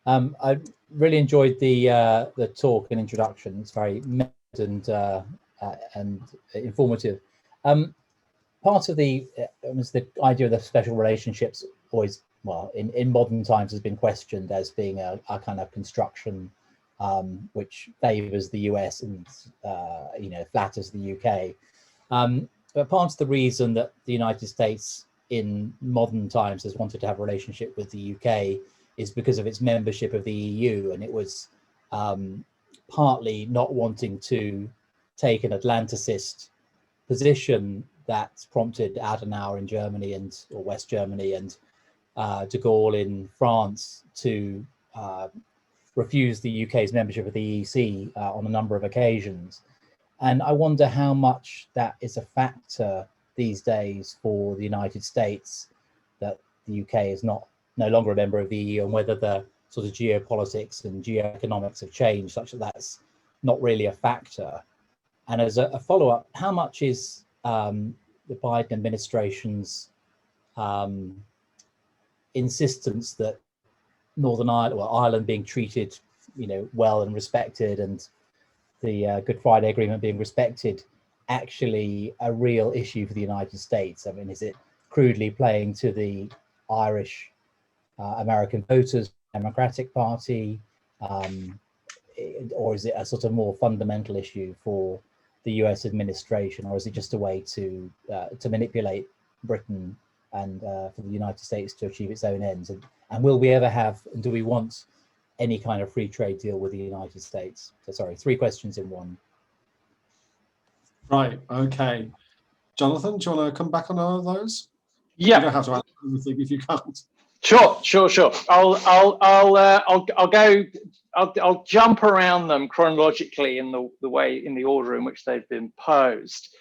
I really enjoyed the talk and introduction. It's very and informative. Part of the idea of the special relationships always, well, in modern times has been questioned as being a kind of construction which favors the US and flatters the UK. But part of the reason that the United States in modern times has wanted to have a relationship with the UK is because of its membership of the EU, and it was partly not wanting to take an Atlanticist position that prompted Adenauer in Germany or West Germany and de Gaulle in France to refuse the UK's membership of the EEC on a number of occasions. And I wonder how much that is a factor these days for the United States, that the UK is no longer a member of the EU, and whether the sort of geopolitics and geoeconomics have changed such that that's not really a factor. And as a follow-up, how much is the Biden administration's insistence that Northern Ireland, or Ireland being treated, well and respected, and the Good Friday Agreement being respected, actually a real issue for the United States? I mean, is it crudely playing to the Irish American voters, Democratic Party, or is it a sort of more fundamental issue for the US administration, or is it just a way to manipulate Britain and for the United States to achieve its own ends? And will we ever have, and do we want any kind of free trade deal with the United States? So sorry, 3 questions in one. Right. Okay. Jonathan, do you want to come back on all of those? Yeah. You don't have to answer anything if you can't. Sure. I'll jump around them chronologically in the order in which they've been posed.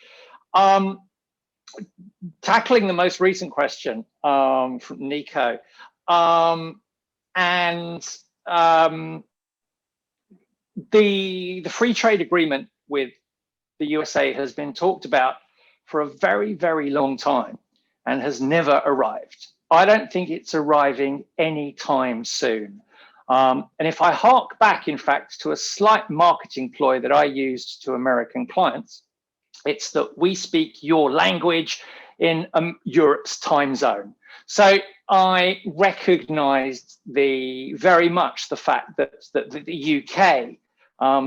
Tackling the most recent question from Nico, the free trade agreement with the USA has been talked about for a very, very long time and has never arrived. I don't think it's arriving anytime soon. And if I hark back, in fact, to a slight marketing ploy that I used to American clients, it's that we speak your language in Europe's time zone. So I recognized very much the fact that the UK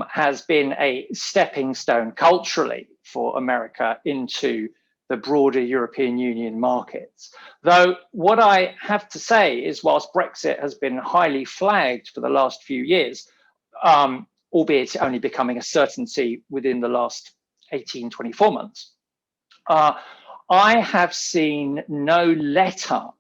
has been a stepping stone culturally for America into the broader European Union markets. Though what I have to say is, whilst Brexit has been highly flagged for the last few years, albeit only becoming a certainty within the last 18, 24 months, I have seen no let up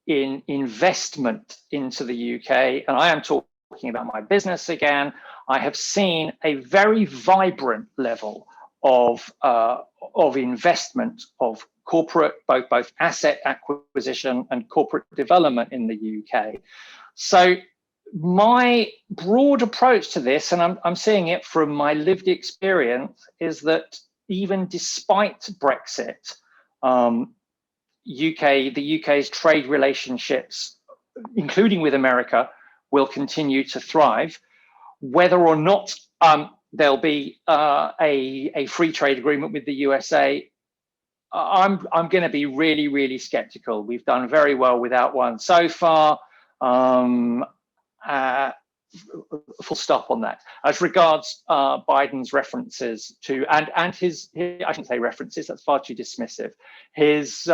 in investment into the UK, and I am talking about my business again. I have seen a very vibrant level of investment, of corporate, both asset acquisition and corporate development in the UK. So my broad approach to this, and I'm seeing it from my lived experience, is that even despite Brexit, the UK's trade relationships, including with America, will continue to thrive. Whether or not there'll be a free trade agreement with the USA, I'm going to be really, really skeptical. We've done very well without one so far. Full stop on that. As regards Biden's references to and his I shouldn't say references, that's far too dismissive. His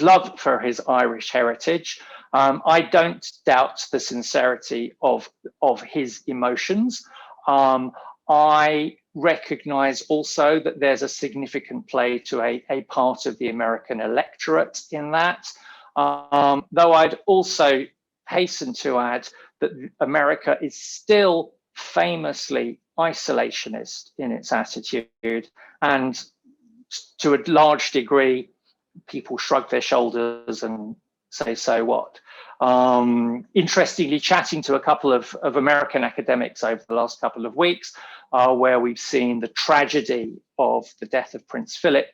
love for his Irish heritage. I don't doubt the sincerity of his emotions. I recognize also that there's a significant play to a part of the American electorate in that. Though I'd also hasten to add that America is still famously isolationist in its attitude, and to a large degree, people shrug their shoulders and say, so what? Interestingly, chatting to a couple of American academics over the last couple of weeks, where we've seen the tragedy of the death of Prince Philip,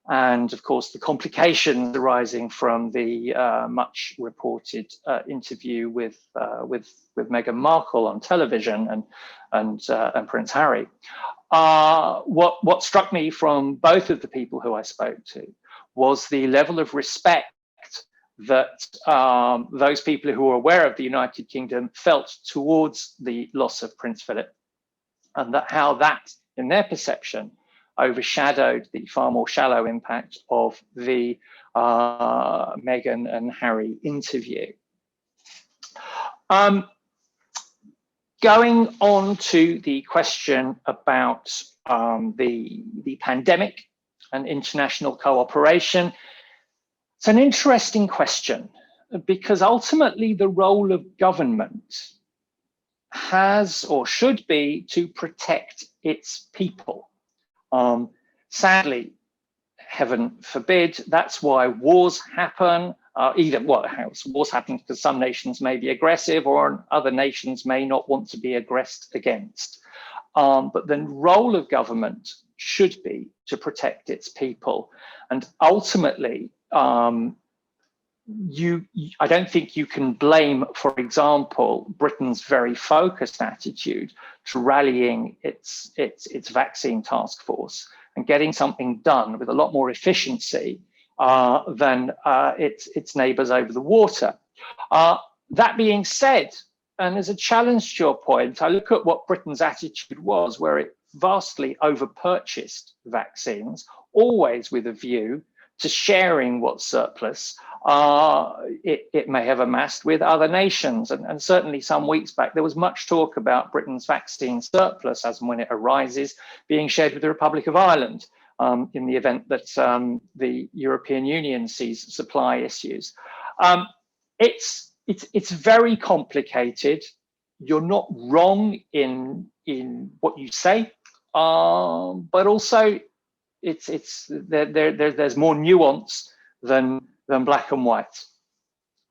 and of course the complications arising from the much reported interview with Meghan Markle on television and Prince Harry. What struck me from both of the people who I spoke to was the level of respect that those people who were aware of the United Kingdom felt towards the loss of Prince Philip, and that how that, in their perception, overshadowed the far more shallow impact of the Meghan and Harry interview. Going on to the question about the pandemic and international cooperation, it's an interesting question, because ultimately the role of government has or should be to protect its people. Sadly, heaven forbid, that's why wars happen. Wars happen because some nations may be aggressive or other nations may not want to be aggressed against. But the role of government should be to protect its people. And ultimately, I don't think you can blame, for example, Britain's very focused attitude to rallying its vaccine task force and getting something done with a lot more efficiency than its neighbours over the water. That being said, and as a challenge to your point, I look at what Britain's attitude was, where it vastly overpurchased vaccines, always with a view to sharing what's surplus it may have amassed with other nations. And certainly some weeks back, there was much talk about Britain's vaccine surplus, as and when it arises, being shared with the Republic of Ireland in the event that the European Union sees supply issues. It's very complicated. You're not wrong in what you say, but also there's more nuance than black and white.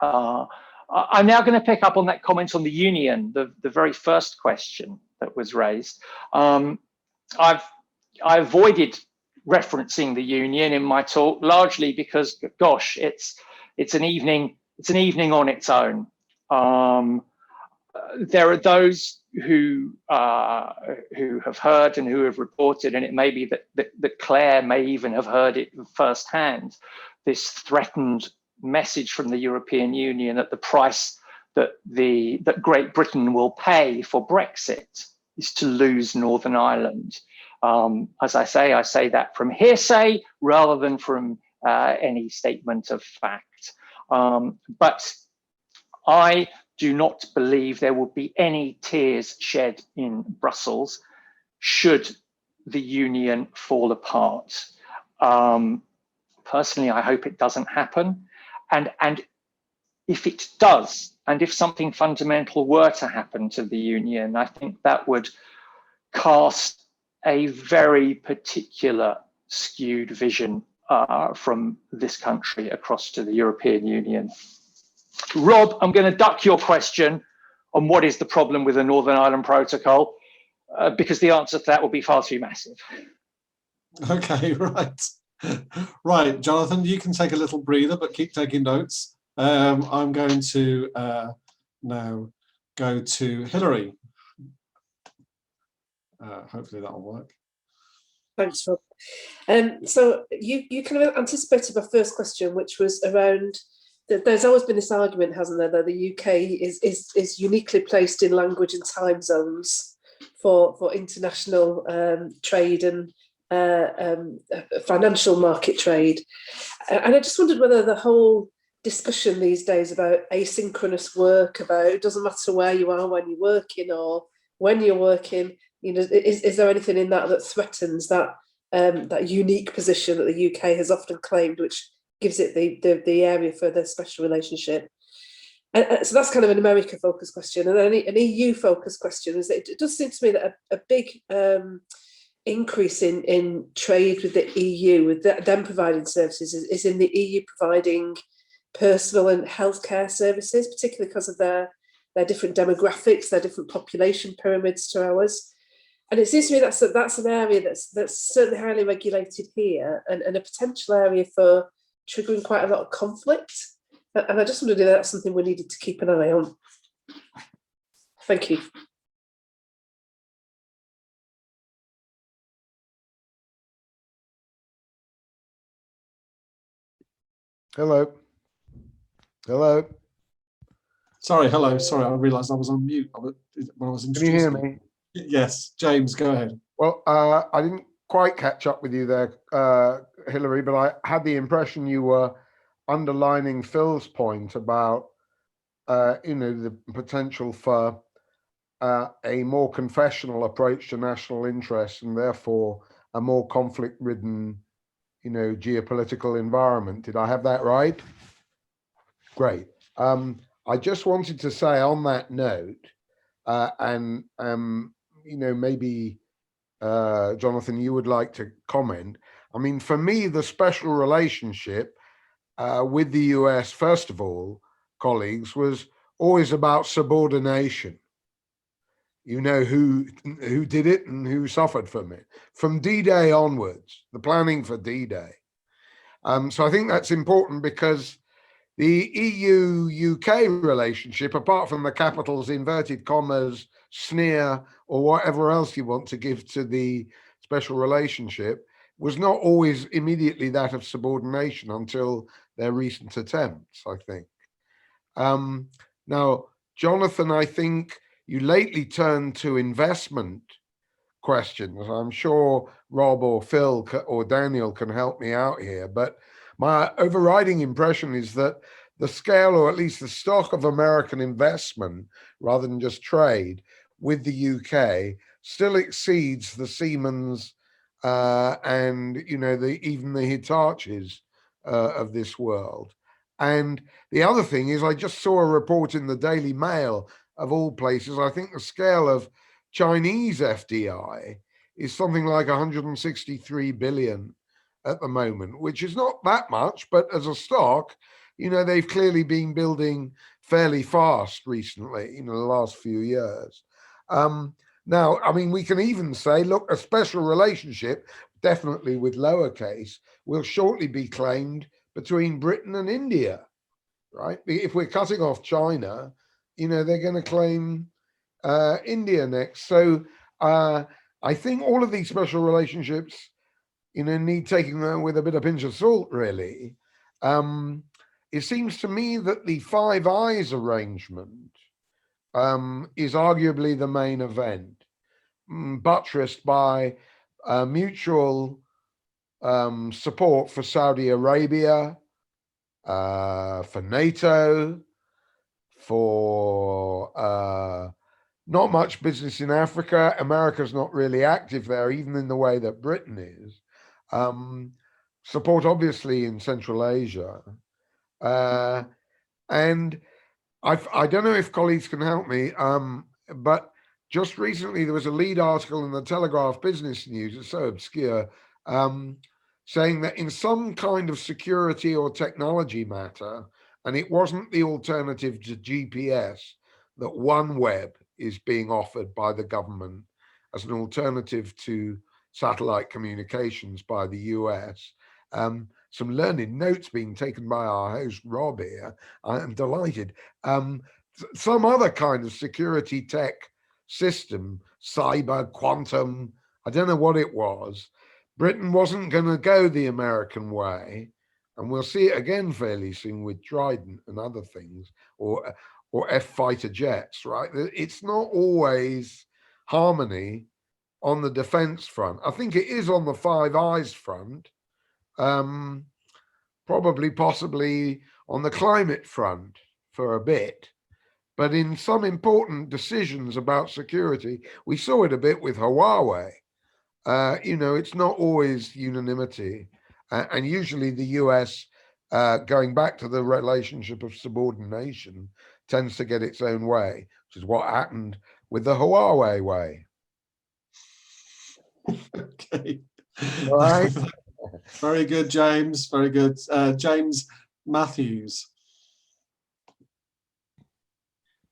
I'm now going to pick up on that comment on the union, the very first question that was raised. I avoided referencing the union in my talk, largely because, gosh, it's an evening on its own. There are those who have heard and who have reported, and it may be that Claire may even have heard it firsthand, this threatened message from the European Union that the price that Great Britain will pay for Brexit is to lose Northern Ireland. As I say that from hearsay rather than from any statement of fact. But I do not believe there will be any tears shed in Brussels should the union fall apart. Personally, I hope it doesn't happen. And if it does, and if something fundamental were to happen to the union, I think that would cast a very particular skewed vision from this country across to the European Union. Rob, I'm going to duck your question on what is the problem with the Northern Ireland Protocol, because the answer to that will be far too massive. Okay, right. Right, Jonathan, you can take a little breather, but keep taking notes. I'm going to now go to Hilary. Hopefully that'll work. Thanks, Rob. So you kind of anticipated my first question, which was around that there's always been this argument, hasn't there, that the UK is uniquely placed in language and time zones for international trade and financial market trade. And I just wondered whether the whole discussion these days about asynchronous work, about it doesn't matter where you are when you're working or when you're working, you know, is there anything in that threatens that that unique position that the UK has often claimed, which gives it the area for the special relationship? And so that's kind of an America-focused question. And then an EU-focused question is that it does seem to me that a big increase in trade with the EU, with them providing services, is in the EU providing personal and healthcare services, particularly because of their different demographics, their different population pyramids to ours. And it seems to me that's an area that's certainly highly regulated here, and a potential area for triggering quite a lot of conflict. And I just wondered if that's something we needed to keep an eye on. Thank you. Hello. Hello. Sorry, hello. Sorry, I realised I was on mute when I was Can you hear introducing. me? Yes, James, go ahead. Well, I didn't quite catch up with you there, Hilary, but I had the impression you were underlining Phil's point about, the potential for a more confessional approach to national interests and therefore a more conflict-ridden, geopolitical environment. Did I have that right? Great. I just wanted to say on that note, maybe Jonathan, you would like to comment. I mean, for me, the special relationship with the US, first of all, colleagues, was always about subordination. You know who did it and who suffered from it. From D-Day onwards, the planning for D-Day. So I think that's important because the EU-UK relationship, apart from the capital's inverted commas, sneer, or whatever else you want to give to the special relationship, was not always immediately that of subordination until their recent attempts, I think. Now, Jonathan, I think you lately turned to investment questions. I'm sure Rob or Phil or Daniel can help me out here, but my overriding impression is that the scale, or at least the stock of American investment, rather than just trade with the UK, still exceeds the Siemens and even the Hitachis of this world. And the other thing is, I just saw a report in the Daily Mail, of all places. I think the scale of Chinese FDI is something like 163 billion at the moment, which is not that much, but as a stock, they've clearly been building fairly fast recently, the last few years. Now, I mean, we can even say, look, a special relationship, definitely with lowercase, will shortly be claimed between Britain and India, right? If we're cutting off China, they're going to claim India next. So I think all of these special relationships, need taking them with a bit of pinch of salt, really. It seems to me that the Five Eyes arrangement is arguably the main event, buttressed by mutual support for Saudi Arabia, for NATO, for not much business in Africa. America's not really active there, even in the way that Britain is. Support, obviously, in Central Asia. And I don't know if colleagues can help me, but just recently there was a lead article in the Telegraph Business News, it's so obscure, saying that in some kind of security or technology matter, and it wasn't the alternative to GPS, that OneWeb is being offered by the government as an alternative to satellite communications by the US. Some learned notes being taken by our host, Rob, here. I am delighted. Some other kind of security tech system, cyber, quantum, I don't know what it was. Britain wasn't going to go the American way, and we'll see it again fairly soon with Trident and other things, or F-fighter jets, right? It's not always harmony on the defense front. I think it is on the Five Eyes front, possibly on the climate front for a bit. But in some important decisions about security, we saw it a bit with Huawei. It's not always unanimity. And usually the US, going back to the relationship of subordination, tends to get its own way, which is what happened with the Huawei way. Okay. All right. Very good, James. Very good. James Matthews.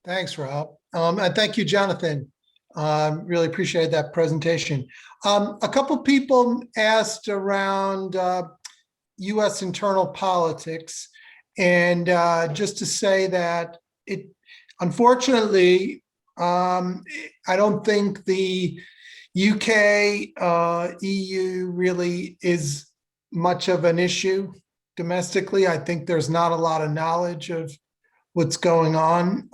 Thanks, Rob. And thank you, Jonathan. Really appreciate that presentation. A couple people asked around US internal politics, and just to say that unfortunately, I don't think the UK, EU really is much of an issue domestically. I think there's not a lot of knowledge of what's going on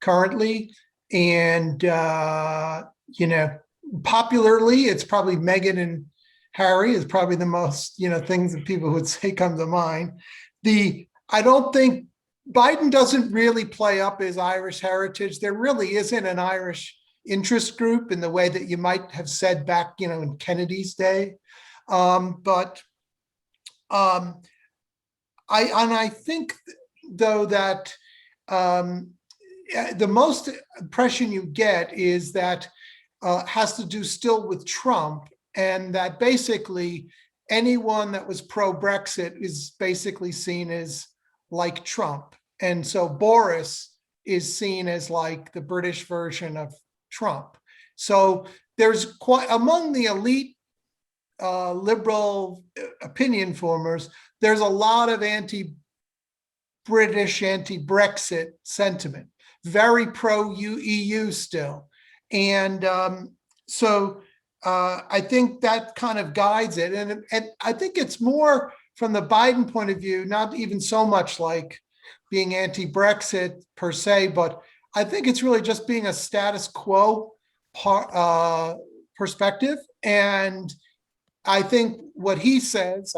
currently. And, popularly, it's probably Meghan and Harry is probably the most, things that people would say come to mind. I don't think Biden doesn't really play up his Irish heritage. There really isn't an Irish interest group in the way that you might have said back, in Kennedy's day. But I think, though, that the most impression you get is that has to do still with Trump, and that basically anyone that was pro-Brexit is basically seen as like Trump. And so Boris is seen as like the British version of Trump. So there's quite, among the elite liberal opinion formers, there's a lot of anti-British, anti-Brexit sentiment, very pro-EU still. And so I think that kind of guides it. And I think it's more from the Biden point of view, not even so much like being anti-Brexit per se, but I think it's really just being a status quo perspective. And I think what he says,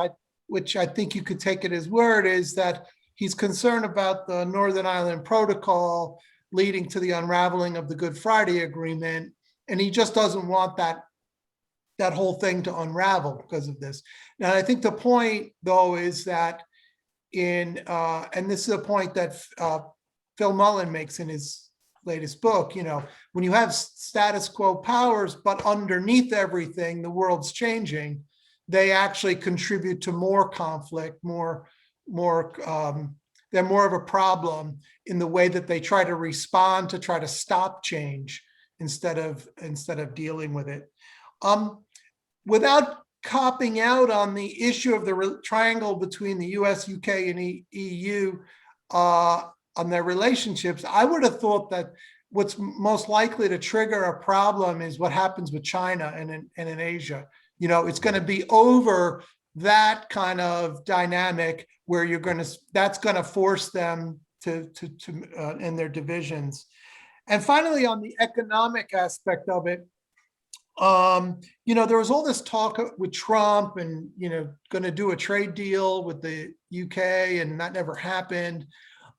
which I think you could take it as word, is that he's concerned about the Northern Ireland Protocol leading to the unraveling of the Good Friday Agreement, and he just doesn't want that whole thing to unravel because of this. Now, I think the point, though, is that and this is a point that Phil Mullen makes in his latest book, when you have status quo powers, but underneath everything, the world's changing, they actually contribute to more conflict, they're more of a problem in the way that they try to respond to try to stop change instead of dealing with it. Without copping out on the issue of the triangle between the US, UK, and EU on their relationships, I would have thought that what's most likely to trigger a problem is what happens with China and in Asia. It's going to be over that kind of dynamic where that's going to force them to in their divisions. And finally, on the economic aspect of it, there was all this talk with Trump and, going to do a trade deal with the UK, and that never happened.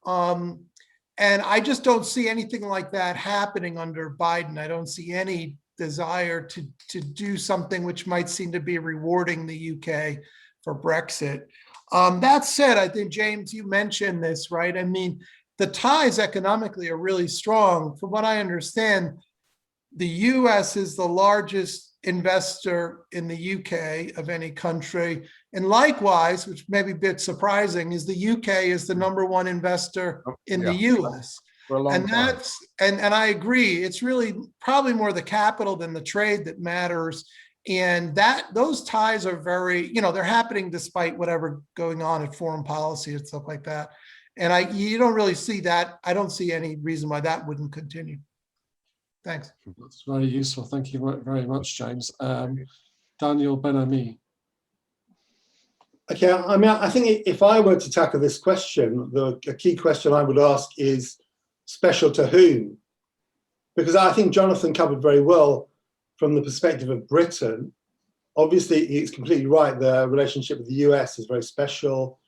And I just don't see anything like that happening under Biden. I don't see any desire to do something which might seem to be rewarding the UK for Brexit. That said, I think, James, you mentioned this, right? I mean, the ties economically are really strong. From what I understand, the US is the largest investor in the UK of any country. And likewise, which may be a bit surprising, is the UK is the #1 investor in the US. For a long And time. and I agree, it's really probably more the capital than the trade that matters. And those ties are very, they're happening despite whatever going on in foreign policy and stuff like that. And you don't really see that. I don't see any reason why that wouldn't continue. Thanks. That's very useful. Thank you very much, James. Daniel Ben-Ami. Okay, I mean, I think if I were to tackle this question, the key question I would ask is special to whom? Because I think Jonathan covered very well from the perspective of Britain. Obviously, he's completely right. The relationship with the US is very special.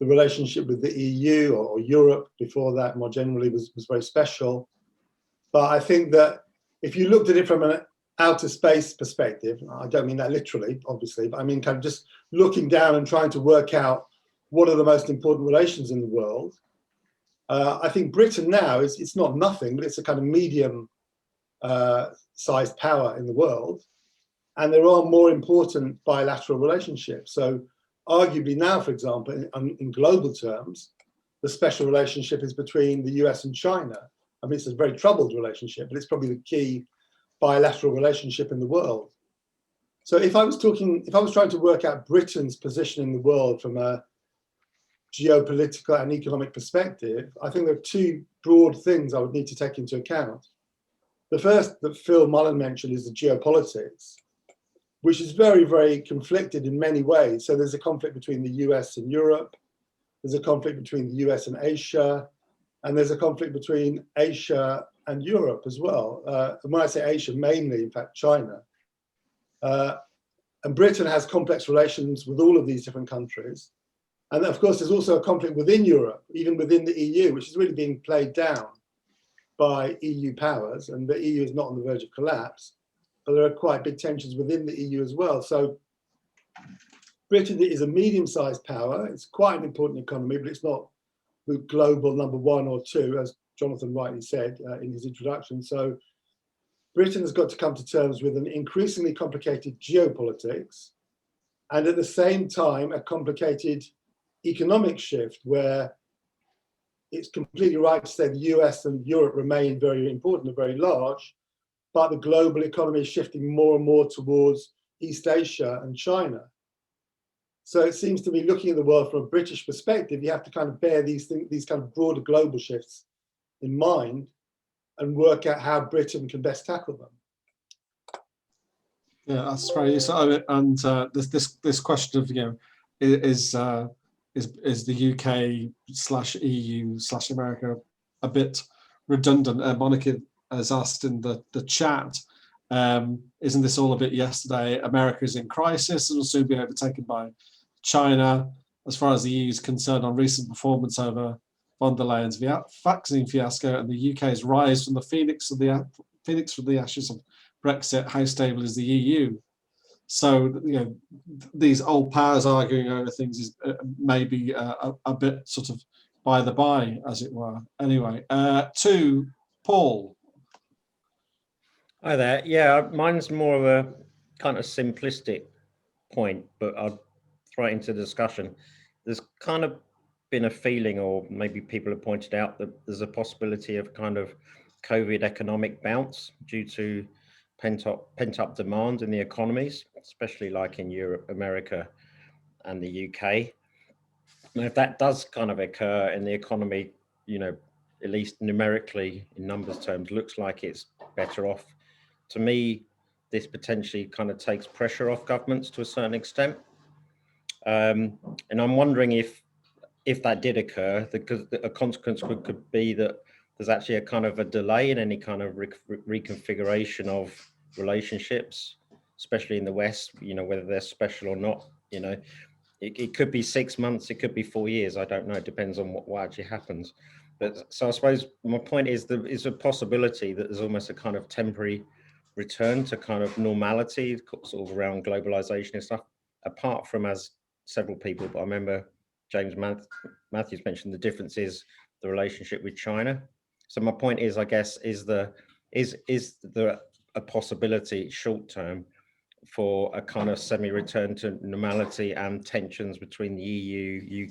The relationship with the EU or Europe before that more generally was very special. But I think that if you looked at it from an outer space perspective, I don't mean that literally, obviously, but I mean kind of just looking down and trying to work out what are the most important relations in the world. I think Britain now it's not nothing, but it's a kind of medium sized power in the world. And there are more important bilateral relationships. So arguably now, for example, in global terms, the special relationship is between the US and China. I mean, it's a very troubled relationship, but it's probably the key bilateral relationship in the world. So if I was trying to work out Britain's position in the world from a geopolitical and economic perspective, I think there are two broad things I would need to take into account. The first that Phil Mullen mentioned is the geopolitics, which is very, very conflicted in many ways. So there's a conflict between the US and Europe. There's a conflict between the US and Asia. And there's a conflict between Asia and Europe as well. And when I say Asia, mainly, in fact, China. And Britain has complex relations with all of these different countries. And of course, there's also a conflict within Europe, even within the EU, which is really being played down by EU powers. And the EU is not on the verge of collapse, but there are quite big tensions within the EU as well. So Britain is a medium-sized power. It's quite an important economy, but it's not the global #1 or 2, as Jonathan rightly said in his introduction. So Britain has got to come to terms with an increasingly complicated geopolitics, and at the same time, a complicated economic shift where it's completely right to say the US and Europe remain very important and very large, but the global economy is shifting more and more towards East Asia and China. So it seems to me, looking at the world from a British perspective, you have to kind of bear these kind of broader global shifts in mind and work out how Britain can best tackle them. Yeah, that's very useful. And this question of is the UK/EU/America a bit redundant? Monica has asked in the chat, isn't this all a bit yesterday? America is in crisis and will soon be overtaken by China, as far as the EU is concerned, on recent performance over von der Leyen's vaccine fiasco, and the UK's rise from the phoenix from the ashes of Brexit. How stable is the EU? So, you know, these old powers arguing over things is maybe a bit sort of by the by, as it were. Anyway, to Paul. Hi there. Yeah, mine's more of a kind of simplistic point, but I'll throw it into discussion. There's kind of been a feeling, or maybe people have pointed out, that there's a possibility of kind of COVID economic bounce due to pent up demand in the economies, especially like in Europe, America, and the UK. And if that does kind of occur and the economy, you know, at least numerically in numbers terms, looks like it's better off, to me, this potentially kind of takes pressure off governments to a certain extent. And I'm wondering if that did occur, because a consequence could be that there's actually a kind of a delay in any kind of reconfiguration of relationships, especially in the West, you know, whether they're special or not. You know, it could be 6 months, it could be 4 years, I don't know, it depends on what actually happens. But so I suppose my point is there is a possibility that there's almost a kind of temporary return to kind of normality, sort of around globalization and stuff, apart from, as several people, but I remember James Matthews mentioned, the difference is the relationship with China. So my point is, I guess, is there a possibility short term for a kind of semi-return to normality and tensions between the EU,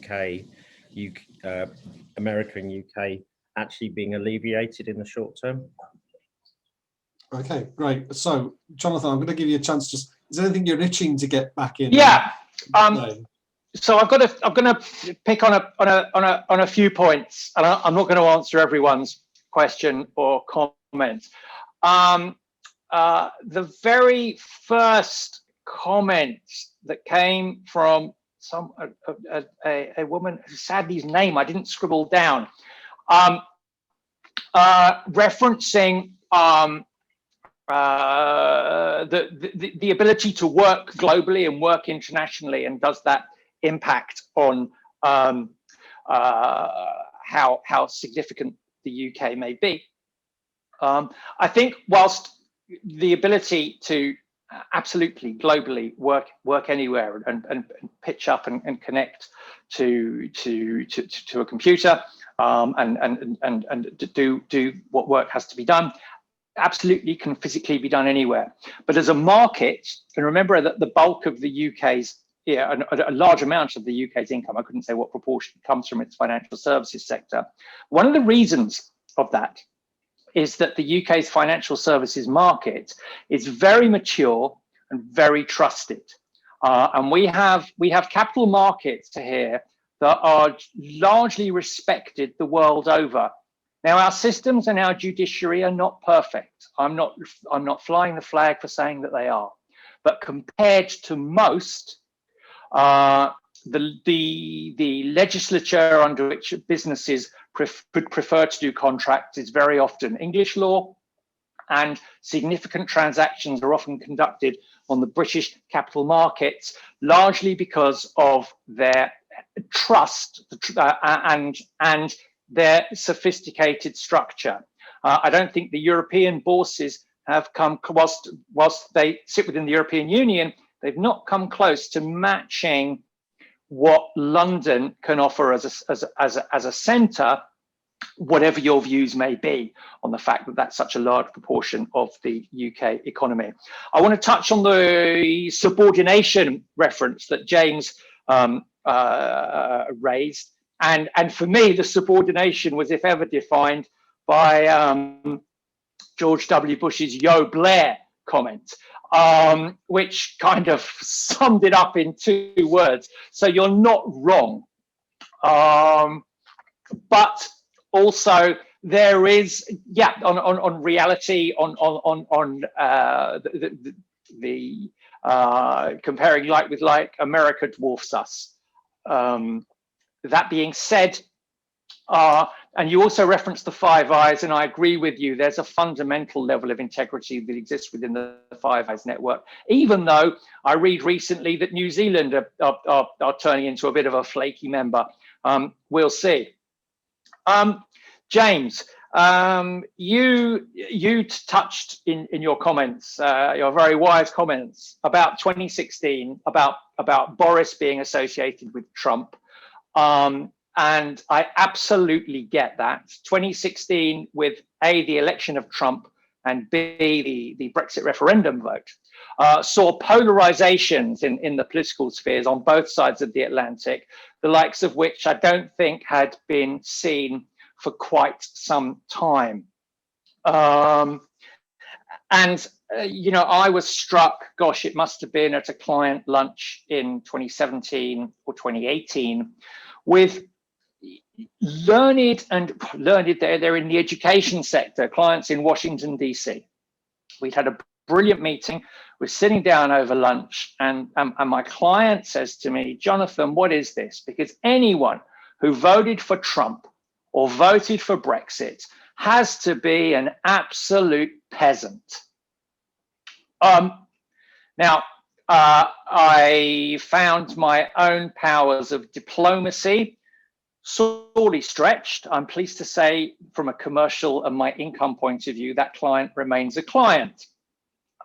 America and UK actually being alleviated in the short term? Okay, great. So, Jonathan, I'm going to give you a chance. Is there anything you're itching to get back in? Yeah. So I'm going to pick on a few points, and I'm not going to answer everyone's question or comment. The very first comment that came from a woman, sadly his name I didn't scribble down, referencing the ability to work globally and work internationally, and does that impact on how significant the UK may be. I think whilst the ability to absolutely globally work anywhere and pitch up and connect to a computer and do what work has to be done, absolutely can physically be done anywhere. But as a market, and remember that the bulk of the UK's, a large amount of the UK's income, I couldn't say what proportion, comes from its financial services sector. One of the reasons of that is that the UK's financial services market is very mature and very trusted. And we have capital markets here that are largely respected the world over. Now, our systems and our judiciary are not perfect. I'm not flying the flag for saying that they are, but compared to most, the legislature under which businesses prefer to do contracts is very often English law, and significant transactions are often conducted on the British capital markets, largely because of their trust and their sophisticated structure. I don't think the European bourses have come, whilst they sit within the European Union, they've not come close to matching what London can offer as a centre, whatever your views may be on the fact that that's such a large proportion of the UK economy. I want to touch on the subordination reference that James raised. And for me, the subordination was, if ever, defined by George W. Bush's "Yo Blair" comment, which kind of summed it up in 2 words. So you're not wrong. But also there is, on reality, on the comparing like with like, America dwarfs us. That being said, And you also referenced the Five Eyes, and I agree with you. There's a fundamental level of integrity that exists within the Five Eyes network, even though I read recently that New Zealand are turning into a bit of a flaky member. We'll see. James, you touched in your comments, your very wise comments about 2016, about Boris being associated with Trump. And I absolutely get that. 2016 with A, the election of Trump, and B, the Brexit referendum vote, saw polarizations in the political spheres on both sides of the Atlantic, the likes of which I don't think had been seen for quite some time. You know, I was struck, gosh, it must have been at a client lunch in 2017 or 2018 with learned, they're in the education sector, clients in Washington, DC. We'd had a brilliant meeting. We're sitting down over lunch, and my client says to me, Jonathan, what is this? Because anyone who voted for Trump or voted for Brexit has to be an absolute peasant. Now, I found my own powers of diplomacy sorely stretched. I'm pleased to say, from a commercial and my income point of view, that client remains a client.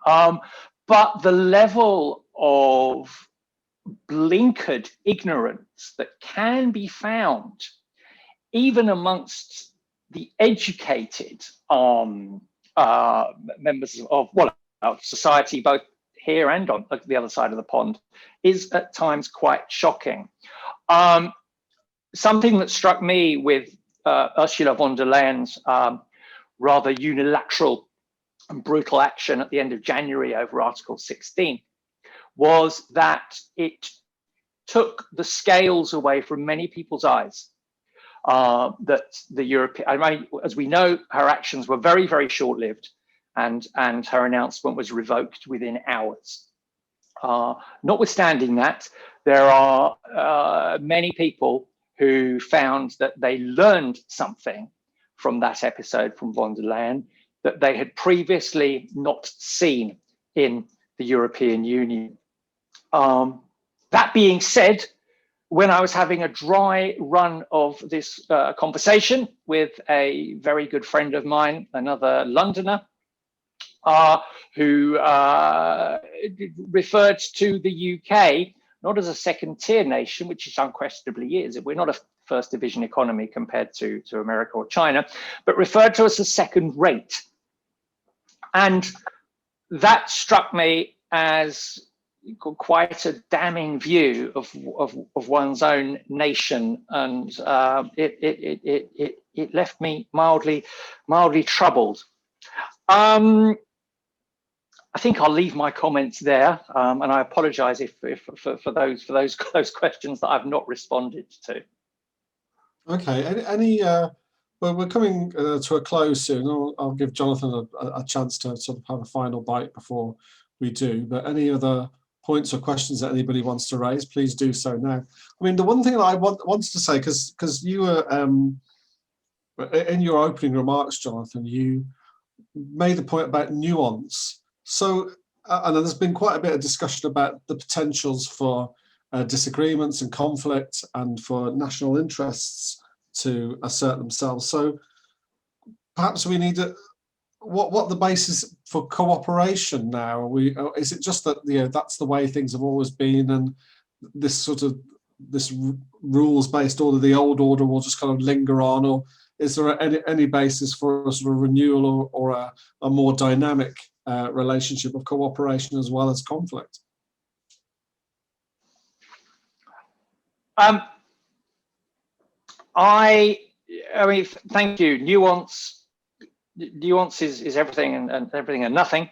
But the level of blinkered ignorance that can be found even amongst the educated members of society, both here and on the other side of the pond, is at times quite shocking. Something that struck me with Ursula von der Leyen's rather unilateral and brutal action at the end of January over Article 16 was that it took the scales away from many people's eyes. That the European, I mean, as we know, her actions were very, very short-lived, and her announcement was revoked within hours. Notwithstanding that, there are many people who found that they learned something from that episode from von der Leyen that they had previously not seen in the European Union. That being said, when I was having a dry run of this conversation with a very good friend of mine, another Londoner, who referred to the UK not as a second-tier nation, which it unquestionably is. We're not a first division economy compared to America or China, but referred to as a second-rate. And that struck me as quite a damning view of one's own nation, and it left me mildly troubled. I think I'll leave my comments there, and I apologise for those questions that I've not responded to. Okay. Well, we're coming to a close soon. I'll give Jonathan a chance to sort of have a final bite before we do. But any other points or questions that anybody wants to raise, please do so now. I mean, the one thing that I wanted to say, because you were in your opening remarks, Jonathan, you made the point about nuance. So, and there's been quite a bit of discussion about the potentials for disagreements and conflict, and for national interests to assert themselves. So, perhaps we need to. What the basis for cooperation now? Is it just that that's the way things have always been, and this rules-based order, the old order, will just kind of linger on, or is there any basis for a sort of renewal or a more dynamic relationship of cooperation as well as conflict? I mean, thank you. Nuance is everything and everything and nothing.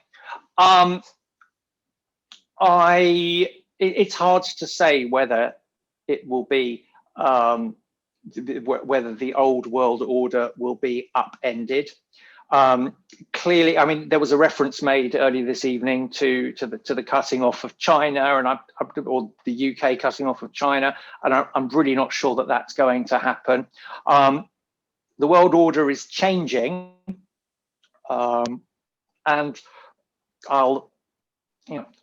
It's hard to say whether it will be whether the old world order will be upended. Clearly, I mean, there was a reference made earlier this evening to the cutting off of China, or the UK cutting off of China, and I'm really not sure that that's going to happen. the world order is changing, and I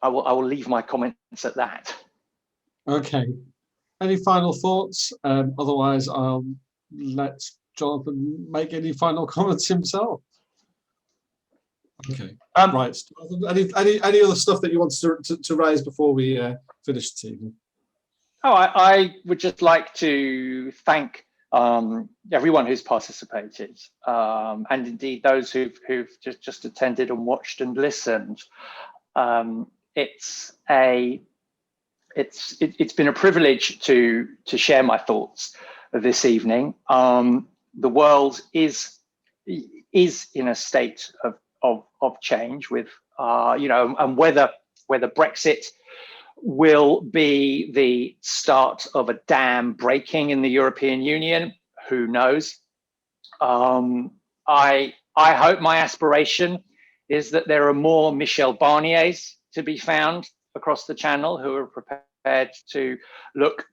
will leave my comments at that. Okay. Any final thoughts? Otherwise, I'll let Jonathan make any final comments himself. Okay. Right. Any other stuff that you want to raise before we finish this evening? Oh, I would just like to thank everyone who's participated, and indeed those who've just attended and watched and listened. It's been a privilege to share my thoughts this evening. The world is in a state of change, with and whether Brexit will be the start of a dam breaking in the European Union, who knows? I hope, my aspiration is that there are more Michel Barniers to be found across the channel who are prepared to look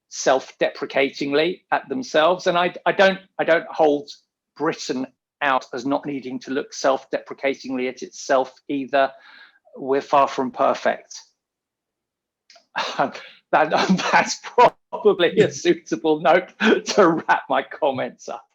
self-deprecatingly at themselves. And I don't hold Britain out as not needing to look self-deprecatingly at itself either. We're far from perfect. That's probably a suitable note to wrap my comments up.